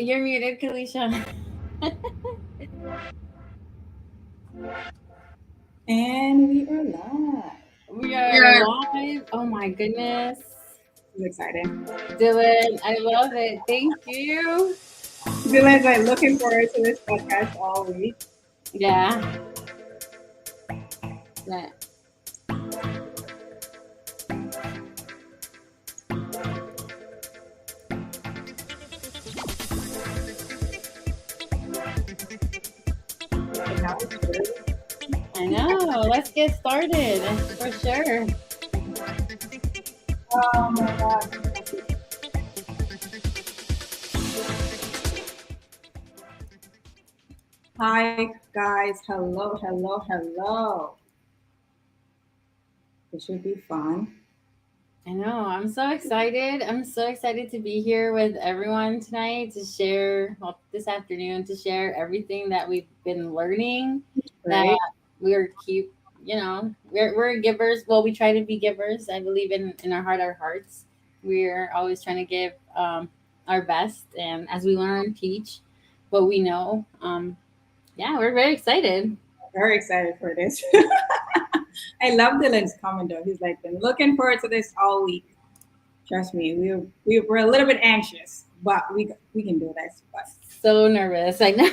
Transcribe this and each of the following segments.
you're muted, Kalisha. And we are live. We are live. Oh my goodness. I'm excited. Dylan, I love it. Thank you. Dylan's like looking forward to this podcast all week. Yeah. Yeah. And now it's true. I know. Let's get started for sure. Oh my god. Hi guys. Hello, hello, hello. This should be fun. I know. I'm so excited. I'm so excited to be here with everyone tonight to share, well, this afternoon, to share everything that we've been learning. That Right? we're keep, we're givers. Well, we try to be givers. I believe in our heart, our hearts. We're always trying to give our best, and as we learn, teach what we know. Yeah, we're very excited. Very excited for this. I love Dylan's comment though. He's like been looking forward to this all week. Trust me, we're a little bit anxious, but we can do this. But So nervous. I know.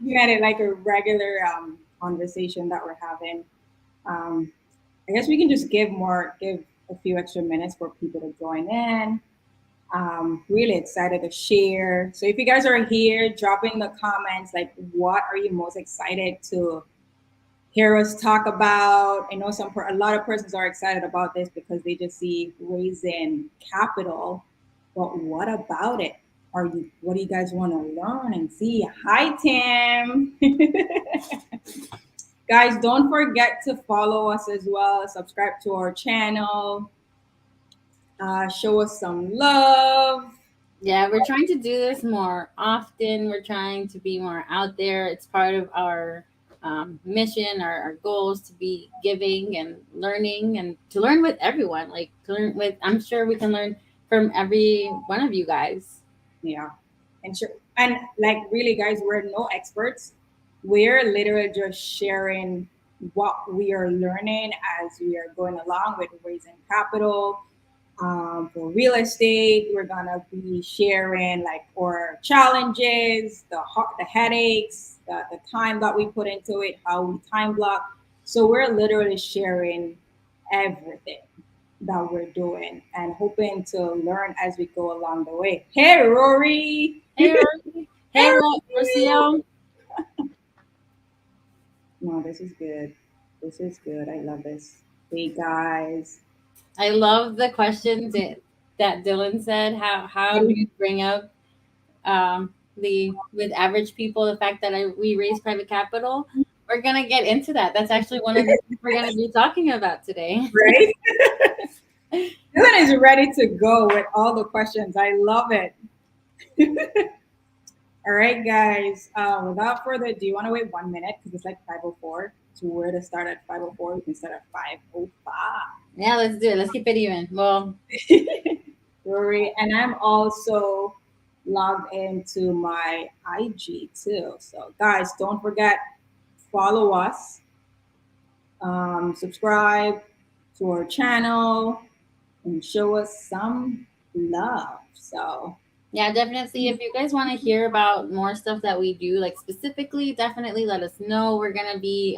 we had it like a regular conversation that we're having. Um, I guess we can just give a few extra minutes for people to join in. Really excited to share. So if you guys are here, drop in the comments like what are you most excited to hear us talk about? I know a lot of persons are excited about this because they just see raising capital. But what about it? What do you guys want to learn and see? Hi Tim. Guys, don't forget to follow us as well. Subscribe to our channel. Show us some love. Yeah, we're trying to do this more often. We're trying to be more out there. It's part of our mission, our goals to be giving and learning and to learn with everyone. Like to learn with, I'm sure we can learn from every one of you guys. Yeah. And sure. And like really, guys, we're no experts. We're literally just sharing what we are learning as we are going along with raising capital. For real estate, we're gonna be sharing like our challenges, the headaches, the time that we put into it, how we time block. So we're literally sharing everything that we're doing and hoping to learn as we go along the way. Hey, Rory. Hey, Rosie. Hey, Hey, Rory. Rocio. No, this is good. This is good. I love this. Hey, guys. I love the questions that Dylan said. How What do do you bring up the with average people the fact that we raise private capital? We're gonna get into that. That's actually one of the things we're gonna be talking about today. right? Dylan is ready to go with all the questions. I love it. All right, guys. Without further ado, do you want to wait 1 minute because it's like 5:04? So we're to start at 5:04. We can start at 5:05. Yeah, let's do it. Let's keep it even. Well, Rory, and I'm also logged into my IG too. So, guys, don't forget follow us, subscribe to our channel, and show us some love. So, yeah, definitely. If you guys want to hear about more stuff that we do, like specifically, definitely let us know. We're gonna be,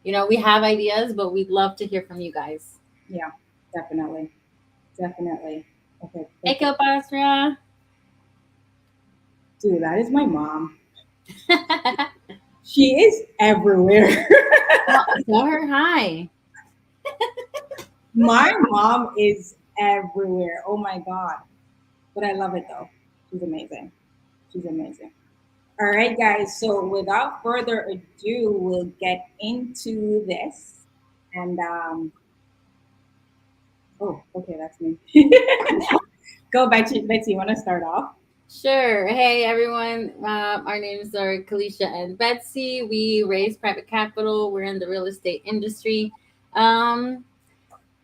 we have ideas, but we'd love to hear from you guys. yeah, definitely, definitely. Okay, Hey, perfect. Kilpasra. Dude, that is my mom. She is everywhere. Tell her hi. My mom is everywhere. Oh my god. But I love it though. She's amazing. She's amazing. All right, guys. So without further ado, we'll get into this. And oh, okay, that's me. Go, Betsy. Betsy, you want to start off? Sure. Hey, everyone. Our names are Kalisha and Betsy. We raise private capital. We're in the real estate industry. Um,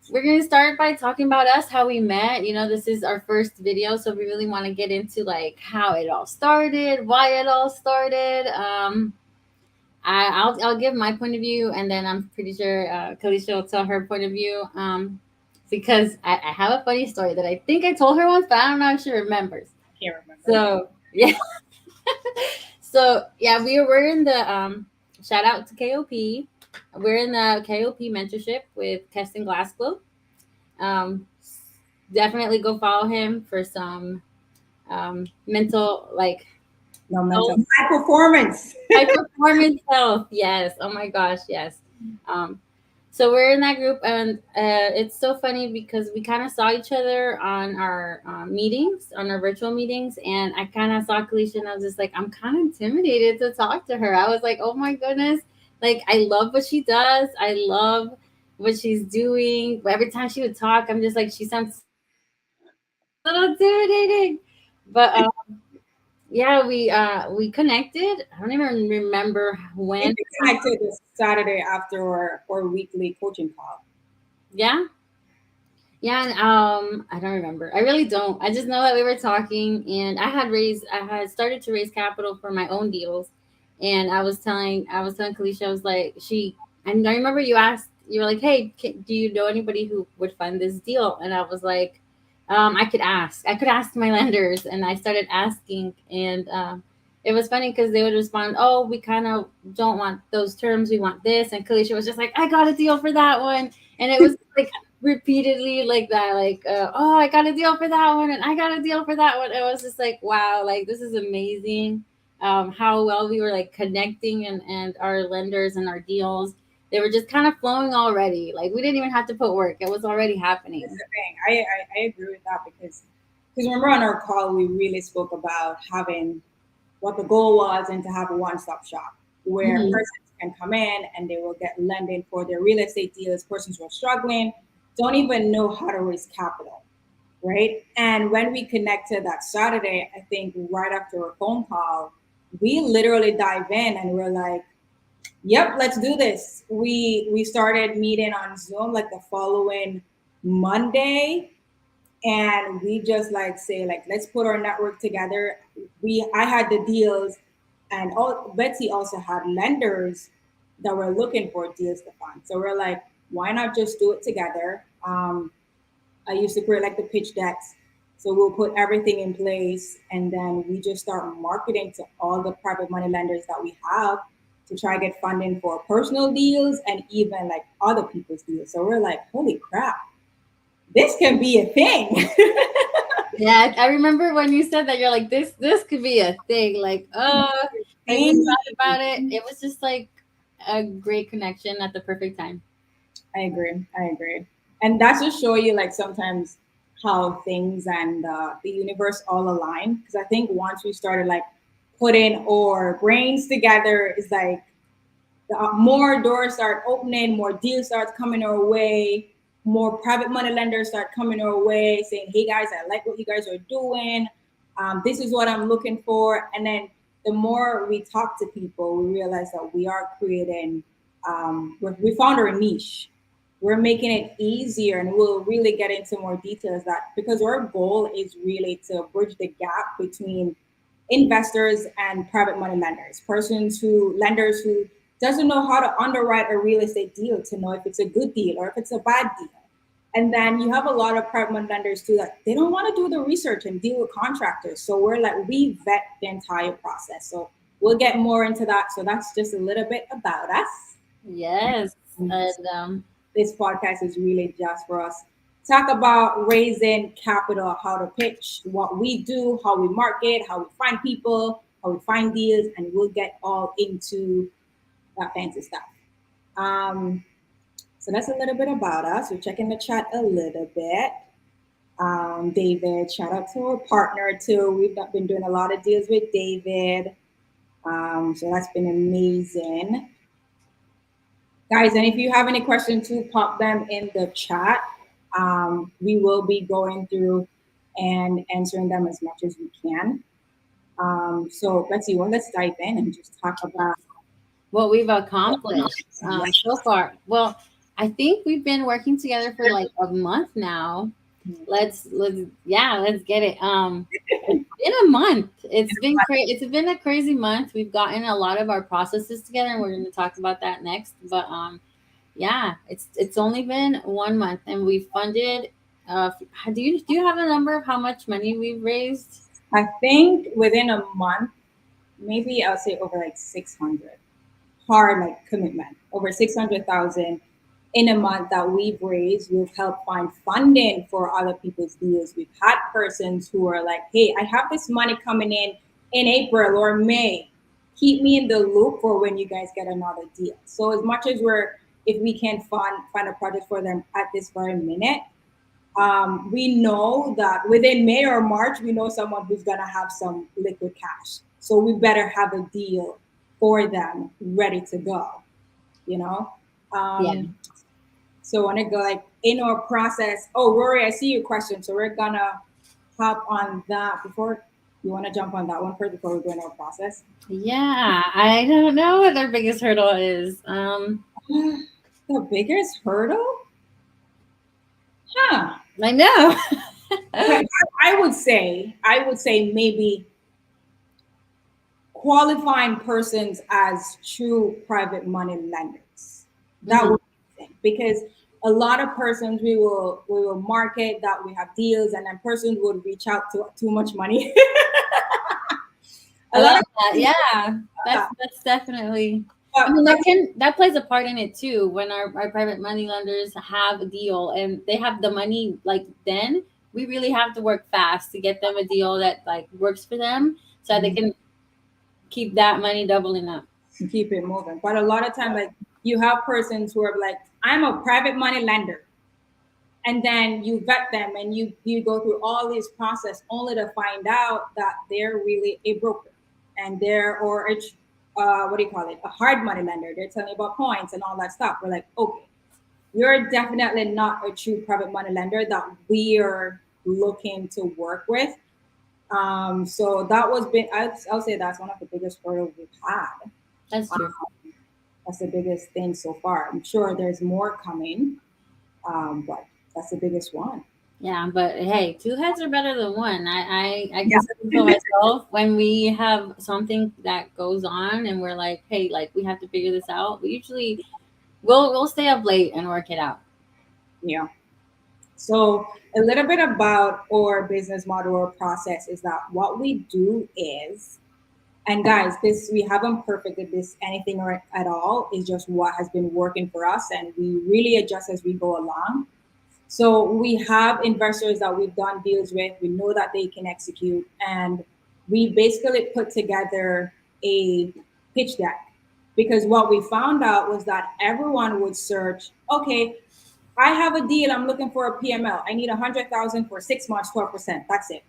we're gonna start by talking about us, how we met. You know, this is our first video, so we really want to get into like how it all started, why it all started. I'll give my point of view, and then I'm pretty sure Kalisha will tell her point of view. Because I have a funny story that I think I told her once, but I don't know if she remembers. Can't remember. So yeah, so yeah, we're in the shout out to KOP. We're in the KOP mentorship with Keston Glasgow. Um, Definitely go follow him for some mental like No mental health, high performance. high performance health. Yes. Oh my gosh. Yes. Um, so we're in that group, and it's so funny because we kind of saw each other on our meetings, on our virtual meetings, and I kind of saw Kalisha, and I was just like, I'm kind of intimidated to talk to her. I was like, oh my goodness, like I love what she does. I love what she's doing. But every time she would talk, I'm just like, she sounds so smart. I'm like, it's a little intimidating, but yeah, we connected. I don't even remember I think when. we connected this Saturday after our weekly coaching call. Yeah. Yeah, and I don't remember. I really don't. I just know that we were talking, and I had started to raise capital for my own deals, and I was telling Kalisha, I was like, and I remember you asked, you were like, hey, do you know anybody who would fund this deal? And I was like, I could ask my lenders, and I started asking, and it was funny because they would respond, oh, we kind of don't want those terms, we want this, and Kalisha was just like, I got a deal for that one, and it was like repeatedly like that, like oh, I got a deal for that one, and I got a deal for that one. It was just like, wow, like this is amazing. How well we were like connecting, and our lenders and our deals, they were just kind of flowing already. Like we didn't even have to put work, it was already That's happening. the thing. I agree with that because remember on our call we really spoke about having what the goal was and to have a one-stop shop where Hmm. persons can come in and they will get lending for their real estate deals. Persons who are struggling, don't even know how to raise capital, right? And when we connected that Saturday, I think right after a phone call, we literally dive in and we're like, "Yep, let's do this." We started meeting on Zoom like the following Monday, and we just like say like let's put our network together. I had the deals, and Betsy also had lenders that were looking for deals to fund. So we're like, why not just do it together? I used to create like the pitch decks. So we'll put everything in place, and then we just start marketing to all the private money lenders that we have to try to get funding for personal deals and even like other people's deals. So we're like, holy crap, this can be a thing. Yeah, I remember when you said that, you're like, this could be a thing, like, like we Thing. thought about it. It was just like a great connection at the perfect time. I agree. I agree. And that's just show you like sometimes how things and the universe all align. Because I think once we started like putting our brains together, it's like more doors start opening, more deals start coming our way, more private money lenders start coming our way, saying, "Hey guys, I like what you guys are doing. This is what I'm looking for." And then the more we talk to people, we realize that we are creating. We found our niche. We're making it easier, and we'll really get into more details that because our goal is really to bridge the gap between investors and private money lenders, lenders who doesn't know how to underwrite a real estate deal to know if it's a good deal or if it's a bad deal. And then you have a lot of private money lenders too that they don't want to do the research and deal with contractors. So we're like, we vet the entire process. So we'll get more into that. So that's just a little bit about us. Yes, and This podcast is really just for us talk about raising capital, how to pitch, what we do, how we market, how we find people, how we find deals, and we'll get all into that fancy stuff. Um, so that's a little bit about us. We're checking the chat a little bit. David, shout out to our partner too. We've been doing a lot of deals with David. So that's been amazing. Guys, and if you have any questions too, pop them in the chat. We will be going through and answering them as much as we can. So let's see, well, let's dive in and just talk about what we've accomplished yes. so far. Well, I think we've been working together for like a month now. Let's yeah, let's get it. It's been a month. It's been a crazy month. We've gotten a lot of our processes together, and we're going to talk about that next. But yeah, it's only been 1 month, and we funded. Do you have a number of how much money we've raised? I think within a month, maybe I'll say over like 600 hard like commitment, over 600,000 in a month that we've raised. We've helped find funding for other people's deals. We've had persons who are like, hey, I have this money coming in April or May. Keep me in the loop for when you guys get another deal. So as much as if we can find a project for them at this very minute, we know that within May or March, we know someone who's going to have some liquid cash. So we better have a deal for them ready to go, you know? Yeah. Um, so I want to go like in our process. Oh, Rory, I see your question. So we're going to hop on that before you want to jump on that one first before we go into our process. Yeah, I don't know what their biggest hurdle is. The biggest hurdle? Huh. I know. But I would say maybe qualifying persons as true private money lenders. That Mhm. would be the thing. Because a lot of persons we will market that we have deals, and then persons would reach out to too much money. A I lot love of that. persons Yeah, do that. that's definitely. I But mean, that plays a part in it too. When our private money lenders have a deal and they have the money, like then we really have to work fast to get them a deal that like works for them, so that they can keep that money doubling up. keep it moving. But a lot of times, like you have persons who are like, I'm a private money lender, and then you vet them and you go through all this process only to find out that they're really a broker, and they're or a what do you call it, a hard money lender. They're telling you about points and all that stuff. We're like, okay, you're definitely not a true private money lender that we're looking to work with. So that was been I'll say that's one of the biggest hurdles we've had. That's um, true. that's the biggest thing so far. I'm sure there's more coming, but that's the biggest one. Yeah, but hey, two heads are better than one. I Yeah. can speak for myself when we have something that goes on and we're like, hey, like we have to figure this out. We usually we'll stay up late and work it out. Yeah. So a little bit about our business model or process is that what we do is, and guys, this we haven't perfected this anything or at all. It's just what has been working for us, and we really adjust as we go along. So we have investors that we've done deals with. We know that they can execute, and we basically put together a pitch deck, because what we found out was that everyone would search. Okay, I have a deal. I'm looking for a PML. I need 100,000 for 6 months, 12%. That's it.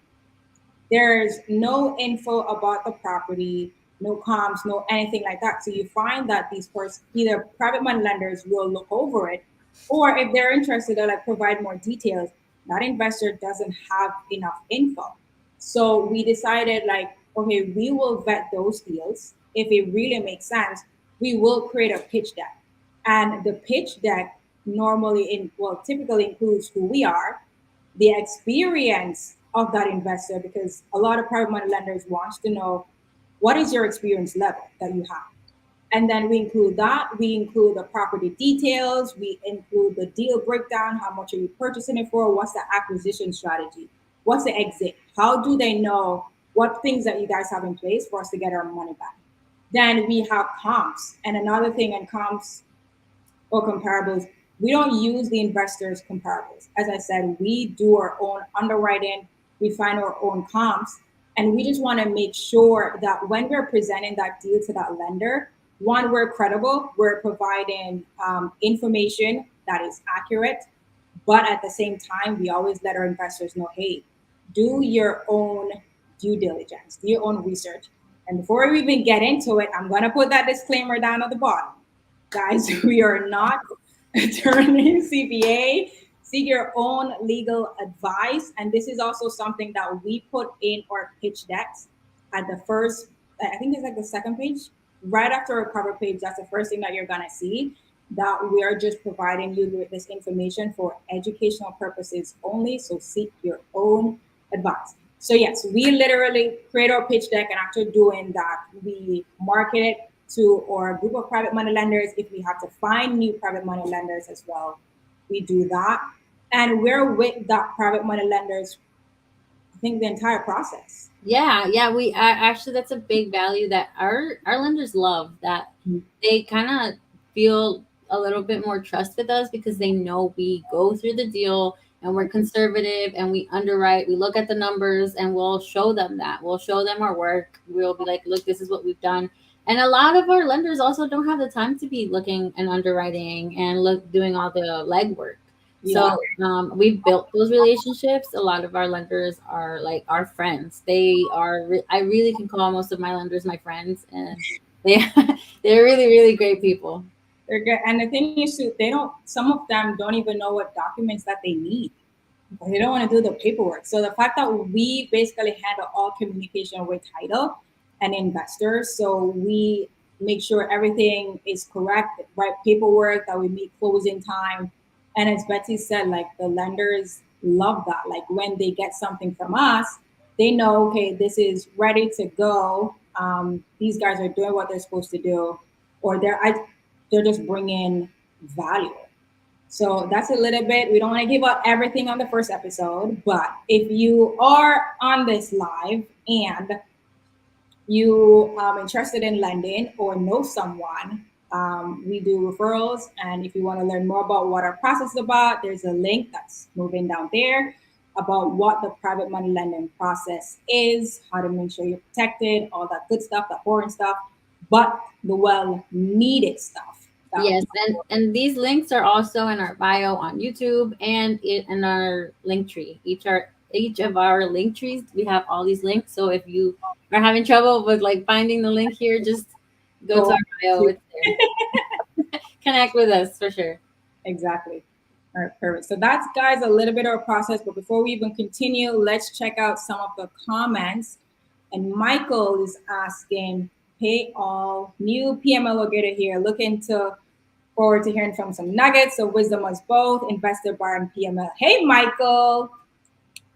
There's no info about the property, no comps, no anything like that. So you find that these either private money lenders will look over it, or if they're interested, they'll like provide more details. That investor doesn't have enough info. So we decided like, okay, we will vet those deals. If it really makes sense, we will create a pitch deck. And the pitch deck typically includes who we are, the experience of that investor, because a lot of private money lenders wants to know what is your experience level that you have. And then we include that. We include the property details. We include the deal breakdown. How much are you purchasing it for? What's the acquisition strategy? What's the exit? How do they know what things that you guys have in place for us to get our money back? Then we have comps. And another thing in comps or comparables, we don't use the investors' comparables. As I said, we do our own underwriting, we find our own comps, and we just want to make sure that when we're presenting that deal to that lender, one, we're credible, we're providing information that is accurate, but at the same time, we always let our investors know, hey, do your own due diligence, do your own research. And before we even get into it, I'm going to put that disclaimer down at the bottom. Guys, we are not attorney, CPA. Seek your own legal advice. And this is also something that we put in our pitch decks at the first, I think it's like the second page, right after our cover page. That's the first thing that you're going to see. that we are just providing you with this information for educational purposes only. So seek your own advice. So yes, we literally create our pitch deck, and after doing that, we market it to our group of private money lenders. If we have to find new private money lenders as well, we do that. And we're with that private money lenders, I think, the entire process. Yeah, yeah, we actually that's a big value that our lenders love, that they kind of feel a little bit more trust with us because they know we go through the deal and we're conservative and we underwrite, we look at the numbers and we'll show them that. We'll show them our work. We'll be like, "Look, this is what we've done." And a lot of our lenders also don't have the time to be looking and underwriting and look doing all the legwork. Yeah. So we've built those relationships. A lot of our lenders are like our friends. They are. I really can call most of my lenders my friends, and they they're really really great people. They're good. And the thing is, too, they don't. Some of them don't even know what documents that they need. They don't want to do the paperwork. So the fact that we basically handle all communication with title and investors, so we make sure everything is correct, right paperwork, that we meet closing time. And as Betsy said, like the lenders love that. Like when they get something from us, they know, okay, this is ready to go. These guys are doing what they're supposed to do, or they're just bringing value. So that's a little bit. We don't want to give out everything on the first episode, but if you are on this live and you are interested in lending or know someone, we do referrals. And if you want to learn more about what our process is about, there's a link that's moving down there about what the private money lending process is, how to make sure you're protected, all that good stuff, the boring stuff, but the well needed stuff that we Yes, talk about. and these links are also in our bio on YouTube and in our link tree. Each of our link trees, we have all these links. So if you are having trouble with like finding the link here, just go to Go our bio. to It's there. Connect with us for sure. exactly. All right, perfect. So that's, guys, a little bit of a process. But before we even continue, let's check out some of the comments. And Michael is asking, "Hey all, new PML locator here. Looking to forward to hearing from some nuggets of wisdom as both investor, buyer, and PML." Hey, Michael.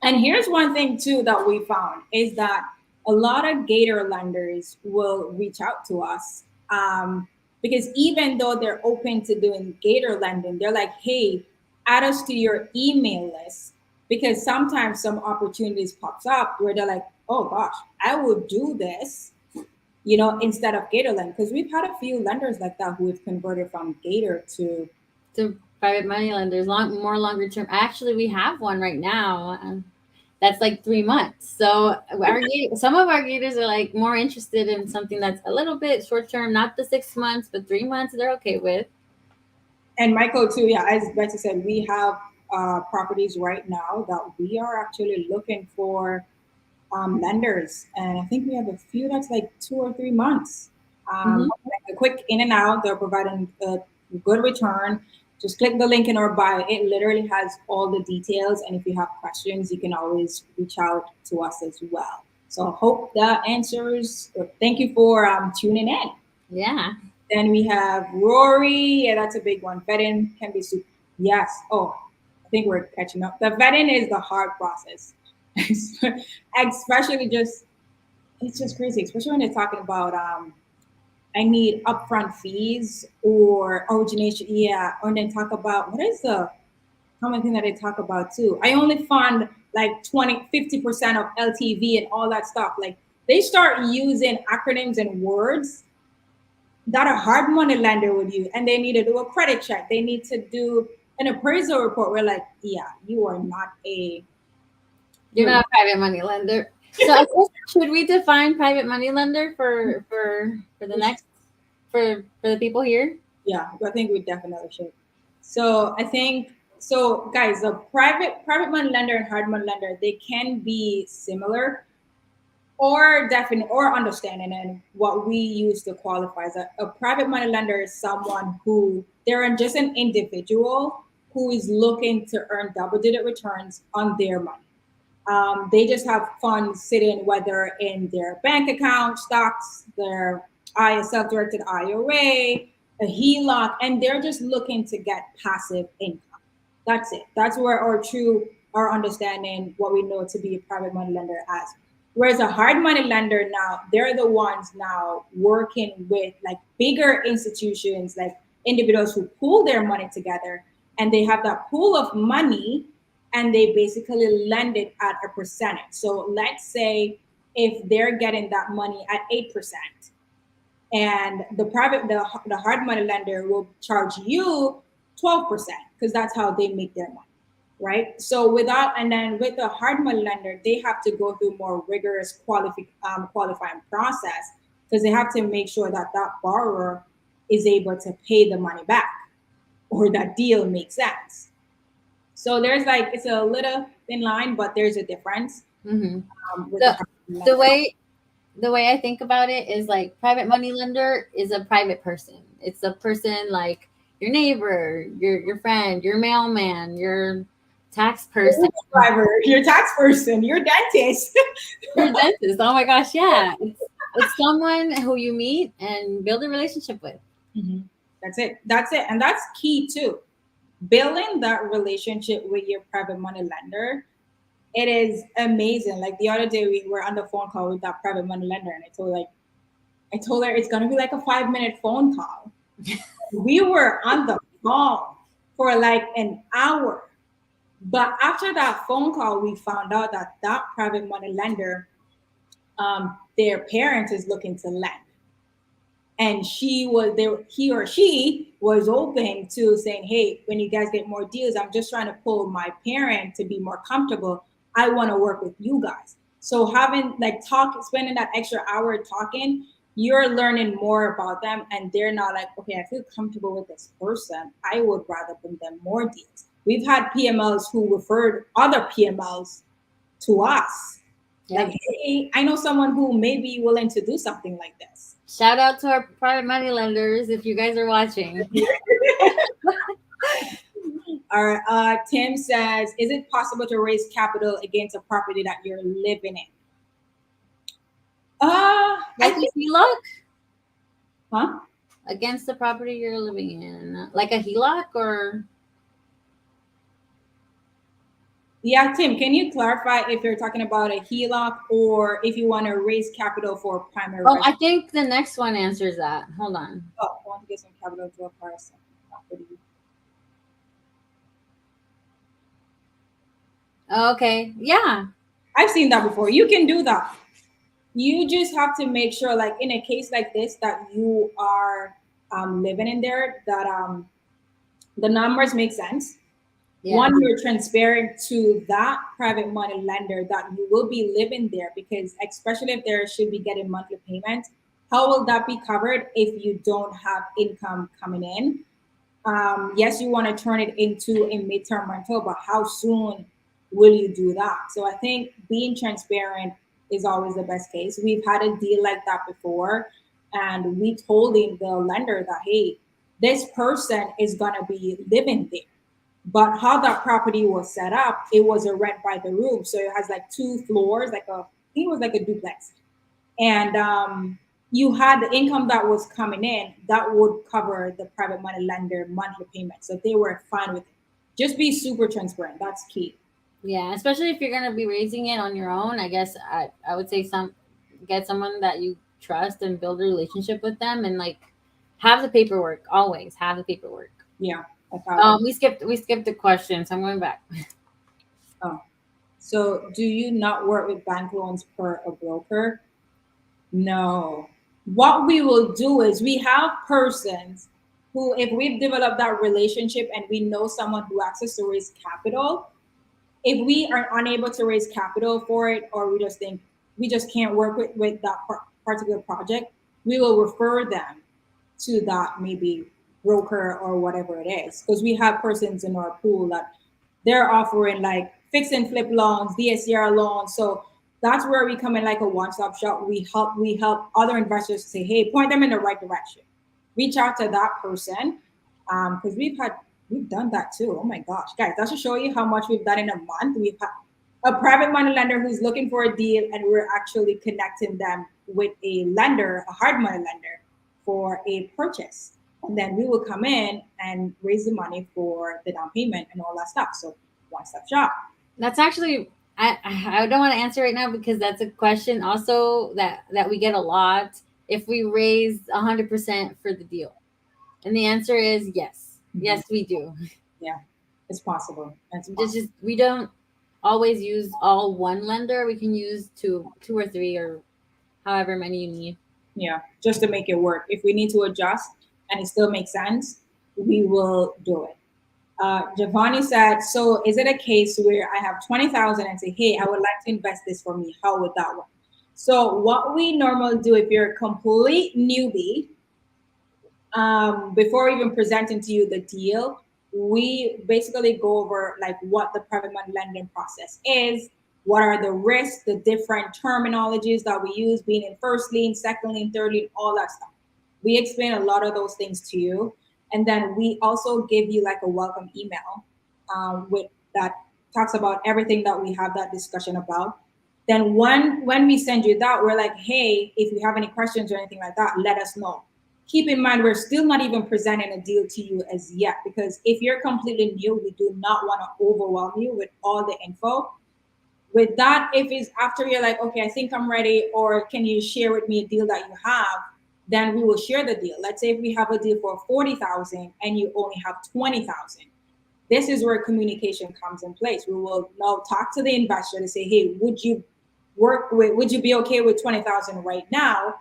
And here's one thing too that we found is that a lot of Gator lenders will reach out to us, because even though they're open to doing Gator lending, they're like, "Hey, add us to your email list," because sometimes some opportunities pops up where they're like, "Oh gosh, I would do this." Instead of Gator lend, because we've had a few lenders like that who have converted from Gator to. To private money lenders, more longer term. Actually, we have one right now. That's like 3 months. So some of our gators are like more interested in something that's a little bit short term, not the 6 months, but 3 months. They're okay with. And Michael too, yeah, as Betsy said, we have properties right now that we are actually looking for lenders, and I think we have a few that's like 2 or 3 months. Hmm. Like a quick in and out. They're providing a good return. Just click the link in our bio. It literally has all the details, and if you have questions, you can always reach out to us as well. So I hope that answers. Thank you for tuning in. Yeah. Then we have Rory. Yeah, that's a big one. Vetting can be super. Yes. Oh, I think we're catching up. The vetting is the hard process, especially just it's just crazy, especially when they're talking about I need upfront fees or origination. Yeah, or then talk about what is the common thing that they talk about too. I only fund like 20, 50% of LTV and all that stuff. Like they start using acronyms and words that a hard money lender would use, and they need to do a credit check. They need to do an appraisal report. We're like, yeah, you are not a You're you're not a private money lender. So I guess, should we define private money lender for the next for the people here? yeah, I think we definitely should. So I think so, guys. The private money lender and hard money lender, they can be similar or definite or understanding. And what we use to qualify as a private money lender is someone who they're just an individual who is looking to earn double-digit returns on their money. They just have funds sitting, whether in their bank account, stocks, their self-directed IRA, a HELOC, and they're just looking to get passive income. That's it. That's where our understanding what we know to be a private money lender as. Whereas a hard money lender now, they're the ones now working with like bigger institutions, like individuals who pool their money together, and they have that pool of money and they basically lend it at a percentage. So let's say if they're getting that money at 8%, and the hard money lender will charge you 12% because that's how they make their money, right? So without and then with the hard money lender, they have to go through more rigorous qualifying process because they have to make sure that that borrower is able to pay the money back or that deal makes sense. So there's like it's a little thin line, but there's a difference Hmm. with the The hard money the lender. way the way I think about it is like private money lender is a private person. It's a person like your neighbor, your friend, your mailman, your tax Your person, Uber driver, your tax person, your dentist. your dentist. Oh my gosh, yeah. It's someone who you meet and build a relationship with. Mhm. That's it. That's it. And that's key too. Building that relationship with your private money lender, it is amazing. Like the other day we were on the phone call with that private money lender and I told her it's gonna be like a 5 minute phone call. We were on the phone for like an hour. But after that phone call, we found out that that private money lender, their parent is looking to lend, and she was there, he or she was open to saying, hey, when you guys get more deals, I'm just trying to pull my parent to be more comfortable. I want to work with you guys. So having like spending that extra hour talking, you're learning more about them, and they're not like, okay, I feel comfortable with this person, I would rather bring them more deals. We've had PMLs who referred other PMLs to us, like, Yep. hey, I know someone who may be willing to do something like this. Shout out to our private money lenders if you guys are watching. All right. Tim says, is it possible to raise capital against a property that you're living in? I Like a think, HELOC huh? against the property you're living in. Like a HELOC or Yeah, Tim, can you clarify if you're talking about a HELOC or if you want to raise capital for primary oh, I residence? think the next one answers that. Hold on. Oh, I want to get some capital to acquire some property. Okay. Yeah. I've seen that before. You can do that. You just have to make sure, like in a case like this, that you are living in there, that the numbers make sense. Yeah. One, you're transparent to that private money lender that you will be living there, because especially if there should be getting monthly payments, how will that be covered if you don't have income coming in? Yes, you want to turn it into a midterm rental, but how soon will you do that? So I think being transparent is always the best case. We've had a deal like that before, and we told the lender that, hey, this person is going to be living there. But how that property was set up, it was a rent by the room. So it has like 2 floors, I think it was like a duplex, and you had the income that was coming in that would cover the private money lender monthly payment. So they were fine with it. Just be super transparent. That's key. Yeah. Especially if you're gonna be raising it on your own. I guess I would say get someone that you trust and build a relationship with them and like have the paperwork. Always have the paperwork. Yeah, I found it. We skipped the question, so I'm going back. Oh, so do you not work with bank loans per a broker? No. What we will do is we have persons who, if we've developed that relationship and we know someone who access to raise capital, if we are unable to raise capital for it, or we just think we just can't work with that particular project, we will refer them to that maybe broker or whatever it is, because we have persons in our pool that they're offering like fix and flip loans, DSCR loans. So that's where we come in like a one-stop shop. We help other investors say, hey, point them in the right direction. Reach out to that person, because we've done that too. Oh my gosh, guys, that should show you how much we've done in a month. We've had a private money lender who's looking for a deal, and we're actually connecting them with a lender, a hard money lender, for a purchase. And then we will come in and raise the money for the down payment and all that stuff. So one stop shop. That's actually I don't want to answer right now because that's a question also that we get a lot. If we raise 100% for the deal, and the answer is yes, Mhm. yes we do. Yeah, it's possible. It's Just possible. we don't always use all one lender. We can use two or three or however many you need. Yeah, just to make it work. If we need to adjust and it still makes sense, we will do it. Giovanni said, "So is it a case where I have 20,000 and say, hey, I would like to invest this for me? How would that work?" So what we normally do if you're a complete newbie, before even presenting to you the deal, we basically go over like what the private money lending process is, what are the risks, the different terminologies that we use, being in first lien, second lien, third lien, all that stuff. We explain a lot of those things to you, and then we also give you like a welcome email with that talks about everything that we have that discussion about. Then when we send you that, we're like, hey, if you have any questions or anything like that, let us know. Keep in mind, we're still not even presenting a deal to you as yet, because if you're completely new, we do not want to overwhelm you with all the info. With that, if it's after you're like, okay, I think I'm ready, or can you share with me a deal that you have, then we will share the deal. Let's say if we have a deal for 40,000 and you only have 20,000, this is where communication comes in place. We will now talk to the investor to say, hey, would you be okay with 20,000 right now?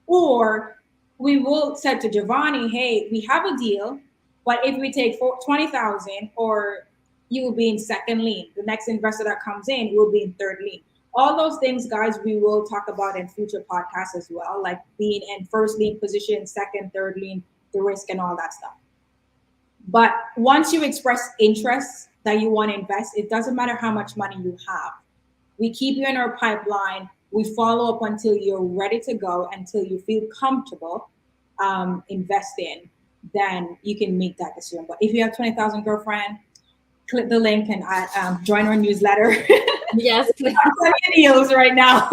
Or we will say to Giovanni, hey, we have a deal, but if we take 20,000, or you will be in second lien, the next investor that comes in will be in third lien. All those things, guys, we will talk about in future podcasts as well, like being in first lien position, second, third lien, the risk and all that stuff. But once you express interest that you want to invest, it doesn't matter how much money you have. We keep you in our pipeline. We follow up until you're ready to go, until you feel comfortable investing. Then you can make that decision. But if you have 20,000, girlfriend, click the link and join our newsletter. Yes, please. Plenty of deals right now.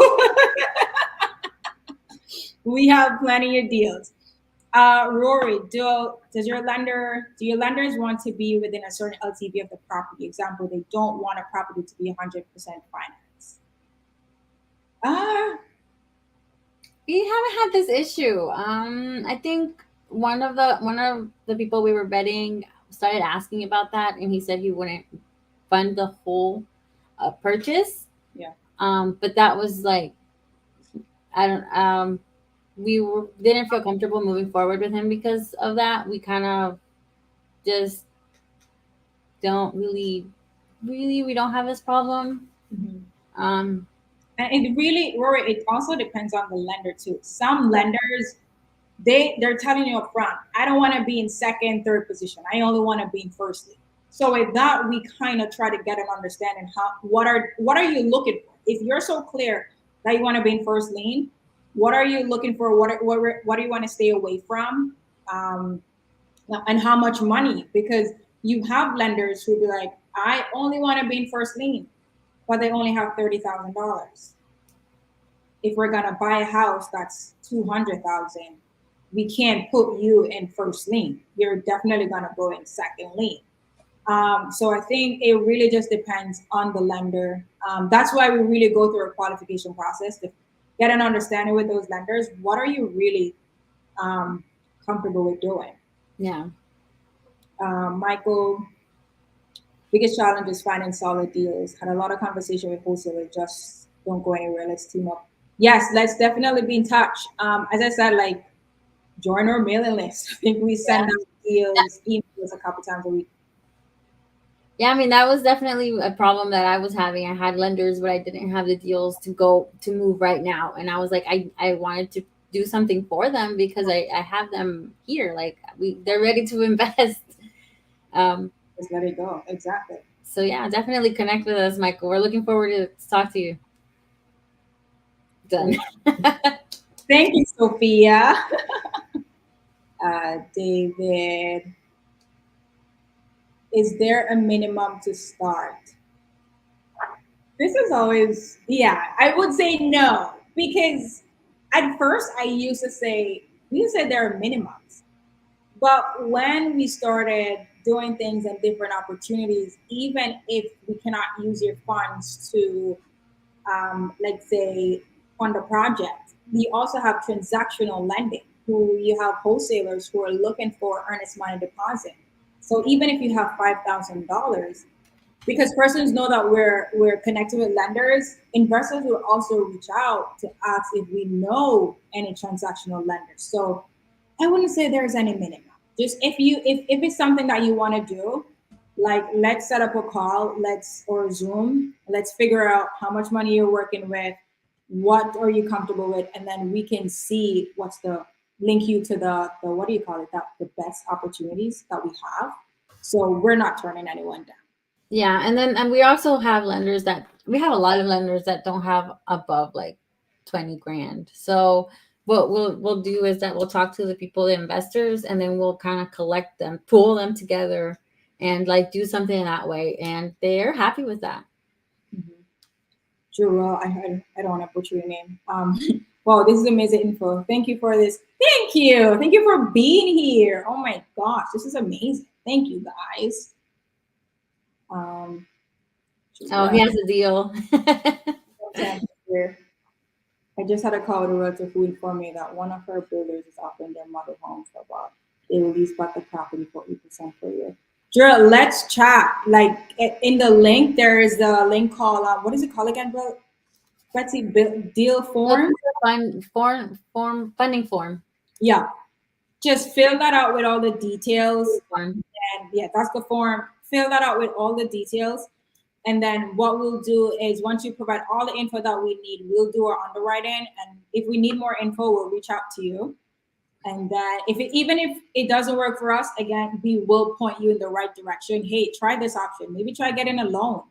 We have plenty of deals. Rory, do your lenders want to be within a certain LTV of the property? Example, they don't want a property to be 100% finance. Ah, We haven't had this issue. I think one of the people we were betting started asking about that, and he said he wouldn't fund the whole purchase. yeah. But that was like I don't. Didn't feel comfortable moving forward with him because of that. We kind of just don't really we don't have this problem. Mhm. Um, And it really, Rory, it also depends on the lender too. Some lenders, they're telling you up front, I don't want to be in second, third position. I only want to be in first league. So with that, we kind of try to get an understanding how what are you looking for? If you're so clear that you want to be in first lane, what are you looking for? What do you want to stay away from? Um, and how much money? Because you have lenders who be like, I only want to be in first lane, but they only have $30,000. If we're gonna buy a house that's 200,000, we can't put you in first lien. You're definitely gonna go in second lien. So I think it really just depends on the lender. That's why we really go through a qualification process to get an understanding with those lenders. What are you really um, comfortable with doing? yeah. Michael, biggest challenge is finding solid deals. Had a lot of conversation with wholesalers. Just don't go anywhere. Let's team up. Yes, let's definitely be in touch. As I said, like join our mailing list. I think we send out deals, emails a couple times a week. Yeah, I mean that was definitely a problem that I was having. I had lenders, but I didn't have the deals to move right now, and I was like, I wanted to do something for them because I have them here, like they're ready to invest. Um, Just let it go. Exactly. so yeah, definitely connect with us, Michael. We're looking forward to talk to you. Done. Thank you, Sophia. David, is there a minimum to start? This is always, yeah, I would say no, because at first I used to say, we used to say there are minimums. But when we started doing things and different opportunities, even if we cannot use your funds to, let's say, fund a project, we also have transactional lending, who you have wholesalers who are looking for earnest money deposit. So even if you have $5,000, because persons know that we're connected with lenders, investors will also reach out to ask if we know any transactional lenders. So I wouldn't say there's any minimum. Just if it's something that you want to do, like let's set up a call, let's or Zoom, let's figure out how much money you're working with, what are you comfortable with, and then we can see what's the link you to the what do you call it, that the best opportunities that we have. So we're not turning anyone down. Yeah, and then and we also have lenders that we have a lot of lenders that don't have above like 20 grand. So what we'll do is that we'll talk to the people, the investors, and then we'll kind of collect them, pool them together, and like do something that way. And they're happy with that. Mhm. Jewel, I don't want to butcher your name. Wow, this is amazing info. Thank you for this. Thank you. Thank you for being here. Oh my gosh, this is amazing. Thank you guys. Um, Oh, he has a deal. here. I just had a call with a realtor who informed me that one of her builders is offering their mother home for about they will lease back the property for 8% per year. Drill, let's chat. Like in the link, there is a link called what is it called again, bro? Betsy, deal So form. it's a form funding form. Yeah, just fill that out with all the details. Form. And yeah, that's the form. Fill that out with all the details. And then what we'll do is once you provide all the info that we need, we'll do our underwriting. And if we need more info, we'll reach out to you. And then even if it doesn't work for us, again, we will point you in the right direction. Hey, try this option. Maybe try getting a loan.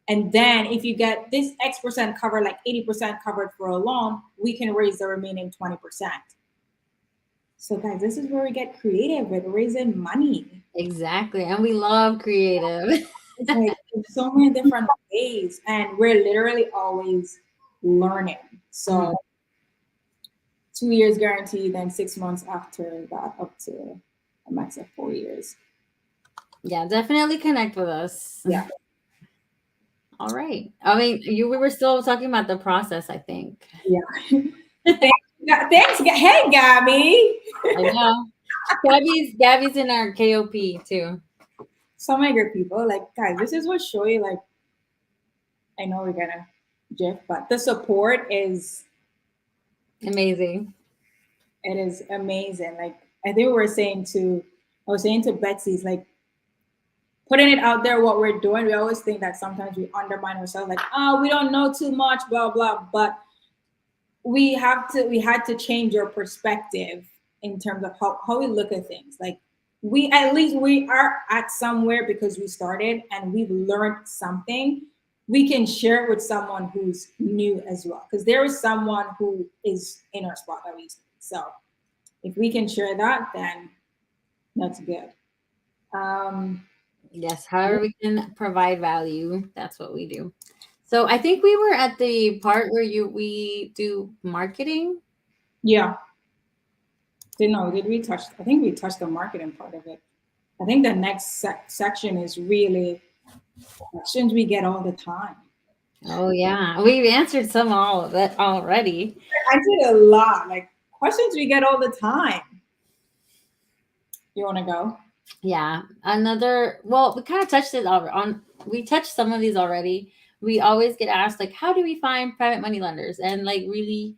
And then if you get this X% covered, like 80% covered for a loan, we can raise the remaining 20%. So guys, this is where we get creative with raising money. Exactly. And we love creative. It's like there's so many different ways, and we're literally always learning. Mhm. So 2 years guarantee, then 6 months after that, up to a max of 4 years. Yeah, definitely connect with us. Yeah. All right. I mean, we were still talking about the process, I think. Yeah. Thanks. Hey, Gabby. I know. Gabby's in our KOP too. So many good people. Like, guys, this is what show you. Like, I know we're gonna jiff, but the support is Amazing. it is amazing. Like, I think we were saying to, I was saying to Betsy's like putting it out there what we're doing. We always think that sometimes we undermine ourselves, like, oh, we don't know too much, blah blah. But we had to change your perspective in terms of how we look at things. Like we at least we are at somewhere because we started and we've learned something. We can share it with someone who's new as well. Because there is someone who is in our spot at least. So if we can share that, then that's good. Um, Yes, however we can provide value, that's what we do. So I think we were at the part where you we do marketing. yeah. Did no, did we touch? I think we touched the marketing part of it. I think the next section is really questions we get all the time. Oh yeah, we've answered some all of it already. I did a lot, like questions we get all the time. You want to go? Yeah, another. Well, we kind of touched it on. We touched some of these already. We always get asked like, how do we find private money lenders? And like, really,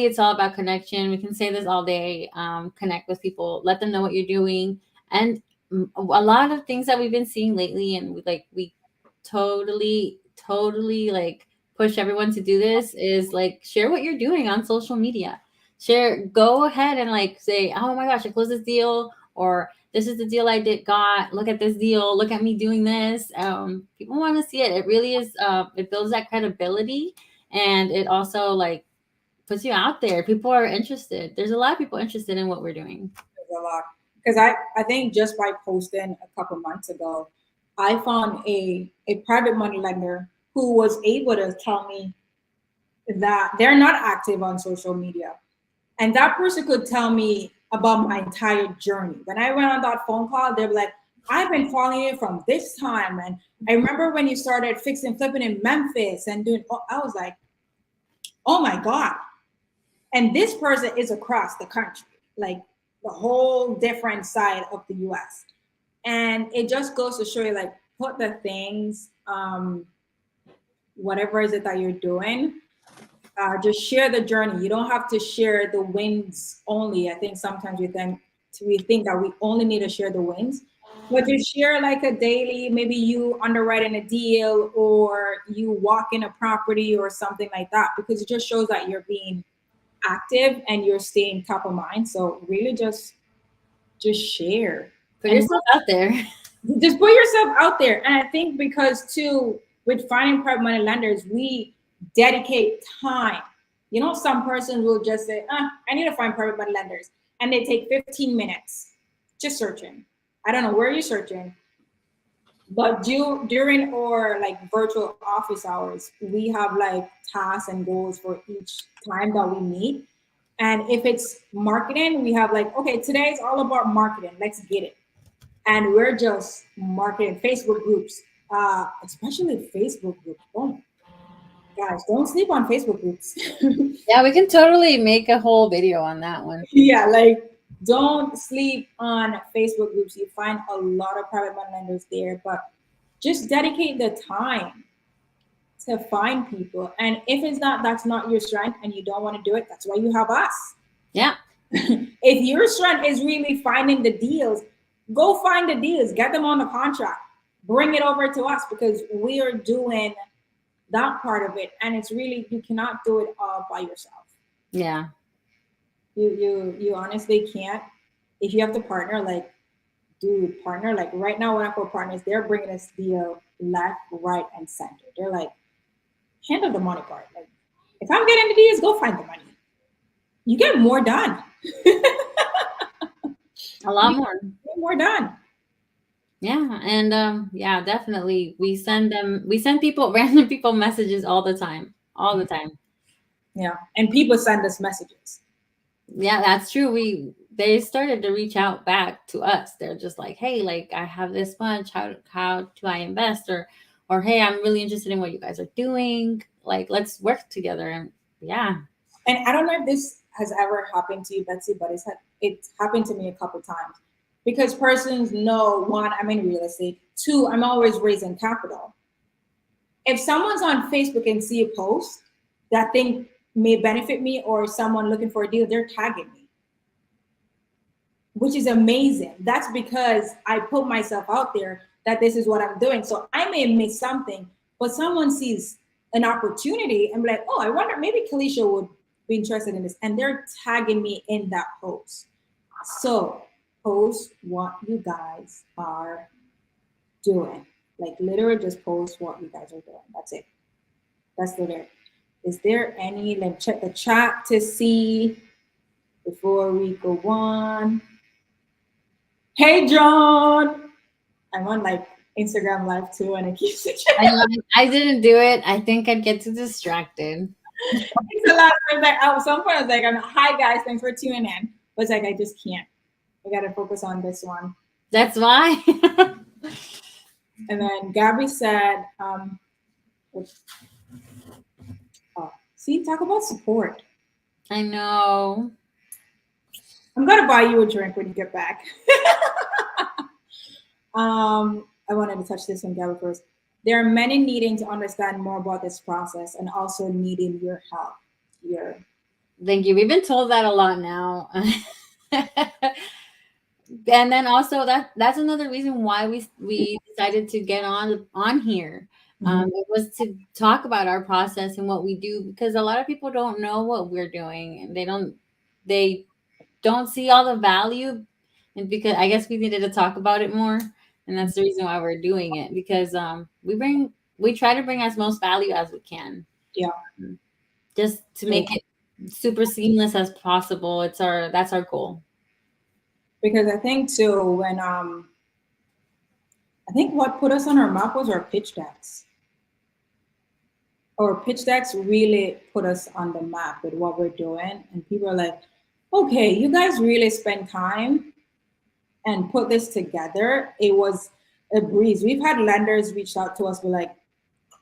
it's all about connection. We can say this all day. Connect with people, let them know what you're doing, and a lot of things that we've been seeing lately, and we totally like push everyone to do this is like share what you're doing on social media. Share, go ahead and like say, oh my gosh, I closed this deal, or this is the deal I did got. Look at this deal. Look at me doing this. People want to see it. It really is. It builds that credibility, and it also like puts you out there. People are interested. There's a lot of people interested in what we're doing. There's a lot because I think just by posting a couple months ago, I found a private money lender who was able to tell me that they're not active on social media, and that person could tell me about my entire journey. When I went on that phone call, they were like, I've been following you from this time. And I remember when you started fixing flipping in Memphis and doing, I was like, oh my God. And this person is across the country, like the whole different side of the US. And it just goes to show you, like, put the things, whatever is it that you're doing, just share the journey. You don't have to share the wins only. I think sometimes we think that we only need to share the wins, but you share like a daily, maybe you underwriting a deal or you walk in a property or something like that, because it just shows that you're being active and you're staying top of mind. So really just share Put and yourself out there. just put yourself out there. And I think because too, with finding private money lenders, we dedicate time. You know, some persons will just say, I need to find private money lenders. And they take 15 minutes just searching. I don't know where you're searching, but during our like virtual office hours, we have like tasks and goals for each time that we meet. And if it's marketing, we have like, okay, today is all about marketing. Let's get it. And we're just marketing Facebook groups, especially Facebook groups. Oh, guys, don't sleep on Facebook groups. Yeah, we can totally make a whole video on that one. Yeah, like don't sleep on Facebook groups. You find a lot of private money lenders there, but just dedicate the time to find people. And if that's not your strength and you don't want to do it, that's why you have us. Yeah. If your strength is really finding the deals, go find the deals, get them on the contract, bring it over to us because we are doing that part of it. And it's really, you cannot do it all by yourself. Yeah. You honestly can't. If you have to partner, like, dude, partner, like right now, one of our partners, they're bringing us deal left, right, and center. They're like, handle the money part. Like, if I'm getting the deals, go find the money. You get more done. A lot more. Get more done. Yeah. And yeah, definitely. We send people random people messages all the time. All the time. Yeah. And people send us messages. Yeah, that's true. They started to reach out back to us. They're just like, hey, like I have this much. How do I invest? Or hey, I'm really interested in what you guys are doing. Like, let's work together. And yeah. And I don't know if this has ever happened to you, Betsy, but it's happened to me a couple times. Because persons know, one, I'm in real estate. Two, I'm always raising capital. If someone's on Facebook and see a post that think may benefit me or someone looking for a deal, they're tagging me, which is amazing. That's because I put myself out there that this is what I'm doing. So I may miss something, but someone sees an opportunity and be like, oh, I wonder, maybe Kalisha would be interested in this. And they're tagging me in that post. So post what you guys are doing. Like literally just post what you guys are doing. That's it. That's literally. Is there any, let me check the chat to see before we go on. Hey John. I'm on like Instagram live too and it keeps I didn't do it. I think I'd get too distracted. it's a lot of like at some point I was like, hi guys, thanks for tuning in. But it's like I just can't. I gotta focus on this one. That's why. And then Gabby said, see, talk about support. I know. I'm gonna buy you a drink when you get back. I wanted to touch this one, Gabby, first. There are many needing to understand more about this process and also needing your help here. Thank you. We've been told that a lot now. And then also that's another reason why we decided to get on here. It was to talk about our process and what we do, because a lot of people don't know what we're doing and they don't see all the value. And because I guess we needed to talk about it more, and that's the reason why we're doing it, because we try to bring as most value as we can. Yeah. Just to make it super seamless as possible. That's our goal. Because I think too, when I think what put us on our map was our pitch decks. Our pitch decks really put us on the map with what we're doing, and people are like, okay, you guys really spend time and put this together. It was a breeze. We've had lenders reach out to us, be like,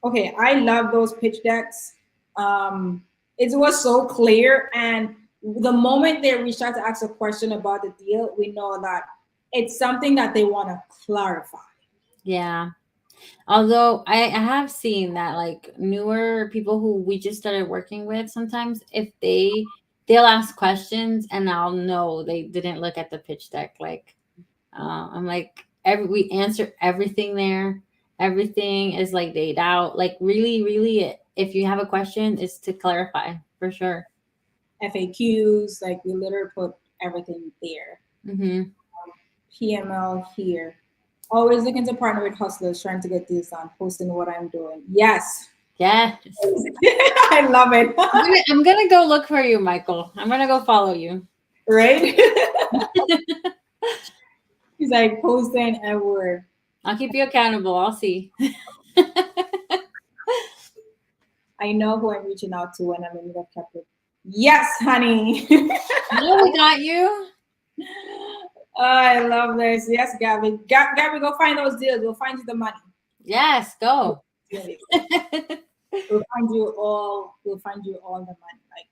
okay, I love those pitch decks. It was so clear. And the moment they reached out to ask a question about the deal, we know that it's something that they want to clarify. Yeah. Although I have seen that like newer people who we just started working with, sometimes if they'll ask questions and I'll know they didn't look at the pitch deck. Like I'm like we answer everything there. Everything is like laid out. Like really, really, if you have a question, it's to clarify for sure. FAQs, like we literally put everything there. Mm-hmm. PML here. Always looking to partner with hustlers trying to get deals done, posting what I'm doing. Yes. Yes. I love it. I'm gonna go look for you, Michael. I'm gonna go follow you. Right? He's like posting everywhere. I'll keep you accountable. I'll see. I know who I'm reaching out to when I'm in the capital. Yes, honey. No, we got you. Oh, I love this. Yes, Gabby. Gabby, go find those deals. We'll find you the money. Yes, go. We'll find you all. We'll find you all the money. Like,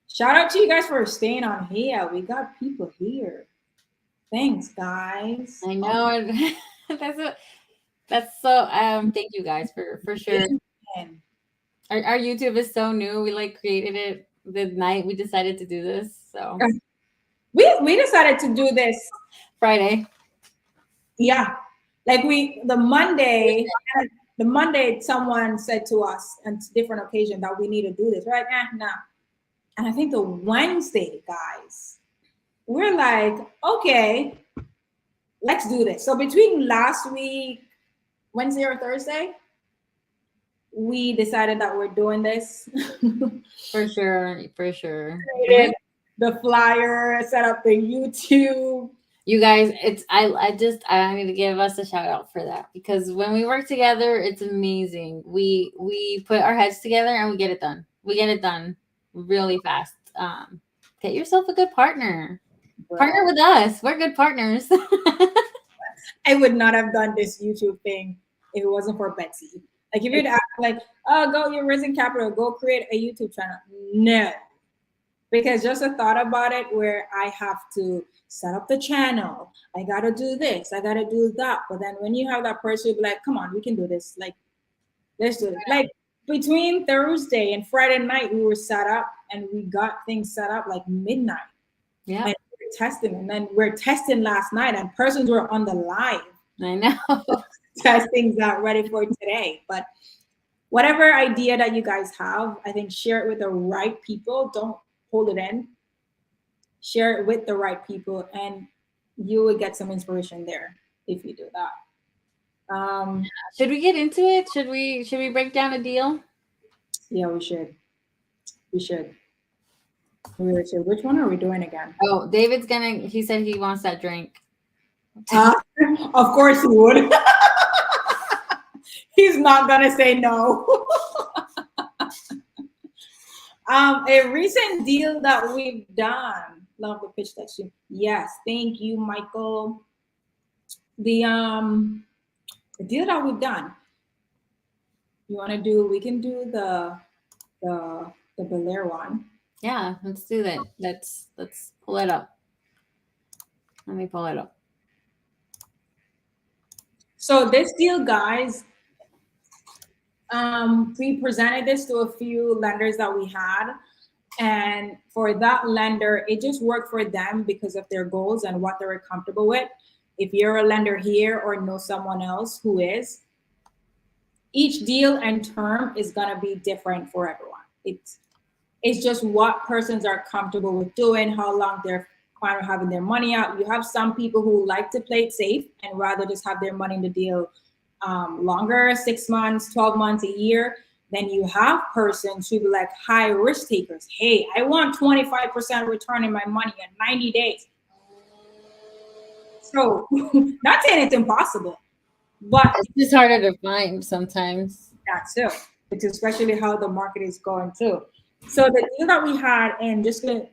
shout out to you guys for staying on here. We got people here. Thanks, guys. I know. That's so thank you guys for sure. Our YouTube is so new. We like created it the night we decided to do this. So We decided to do this. Friday. Yeah, like the Monday someone said to us on different occasions that we need to do this, right? Nah. And I think the Wednesday, guys, we're like, okay, let's do this. So between last week, Wednesday or Thursday, we decided that we're doing this. For sure. For sure. Created the flyer, set up the YouTube. You guys, I need to give us a shout out for that because when we work together, it's amazing. We put our heads together and we get it done. We get it done really fast. Get yourself a good partner. Partner with us. We're good partners. I would not have done this YouTube thing if it wasn't for Betsy. Like if you'd ask like, oh, go, you're raising capital, go create a YouTube channel. No. Because just a thought about it where I have to set up the channel. I gotta do this, I gotta do that. But then when you have that person who be like, come on, we can do this. Like, let's do it. Like between Thursday and Friday night, we were set up and we got things set up like midnight. Yeah. Like we were testing. And then we're testing last night and persons were on the live. I know. Test things out ready for today. But whatever idea that you guys have, I think share it with the right people. Don't hold it in. Share it with the right people, and you will get some inspiration there if you do that. Should we get into it? Should we break down a deal? Yeah, we should. We should. Which one are we doing again? Oh, David's he said he wants that drink. Of course he would. He's not gonna say no. A recent deal that we've done. Love the pitch that you. Yes, thank you, Michael. The deal that we've done. You want to do? We can do the Bel Air one. Yeah, let's do that. Let's pull it up. Let me pull it up. So this deal, guys, we presented this to a few lenders that we had. And for that lender, it just worked for them because of their goals and what they were comfortable with. If you're a lender here or know someone else who is, each deal and term is going to be different for everyone. It's just what persons are comfortable with doing, how long they're fine with having their money out. You have some people who like to play it safe and rather just have their money in the deal longer, 6 months, 12 months, a year. Then you have persons who be like high risk takers. Hey, I want 25% return in my money in 90 days. So not saying it's impossible, but it's just harder to find sometimes. That's too. It's especially how the market is going too. So the deal that we had, and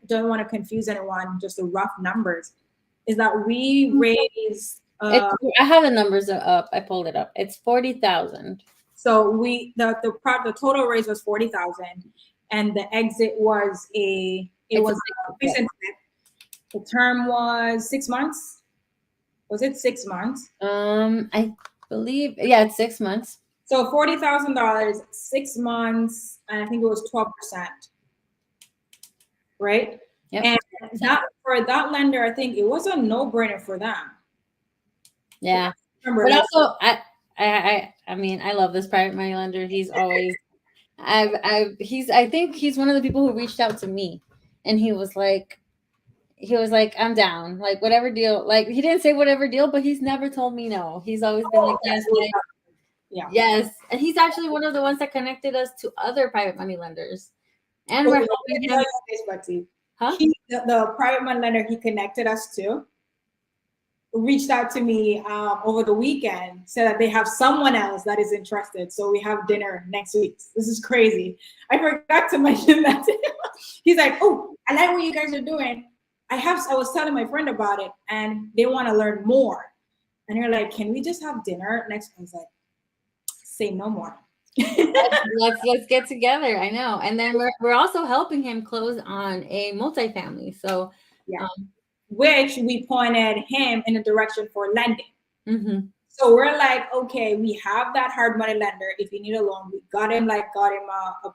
don't want to confuse anyone, just the rough numbers, is that we raised. It's I have the numbers up. I pulled it up. It's 40,000. So the total raise was 40,000, and the exit was it It's a was six. a fix and flip. The term was 6 months. Was it 6 months? I believe, yeah, it's 6 months. So $40,000, 6 months, and I think it was 12%, right? Yep. And that for that lender, I think it was a no-brainer for them. Yeah. Remember, But like, also, I mean, I love this private money lender. He's always, I think he's one of the people who reached out to me, and he was like, I'm down, like whatever deal. Like he didn't say whatever deal, but he's never told me no. He's always been like, yes, like, yeah. yes, and he's actually one of the ones that connected us to other private money lenders, and So we're let helping me tell him. you this, Betsy. Huh? The private money lender he connected us to reached out to me over the weekend, said that they have someone else that is interested. So we have dinner next week. This is crazy. I forgot to mention that to him. He's like, "Oh, I like what you guys are doing. I was telling my friend about it, and they want to learn more." And they're like, "Can we just have dinner next?" I was like, "Say no more." Let's get together. I know, and then we're also helping him close on a multifamily. So, Yeah. um, Which we pointed him in a direction for lending. mhm. So we're like, okay, we have that hard money lender. If you need a loan, we got him a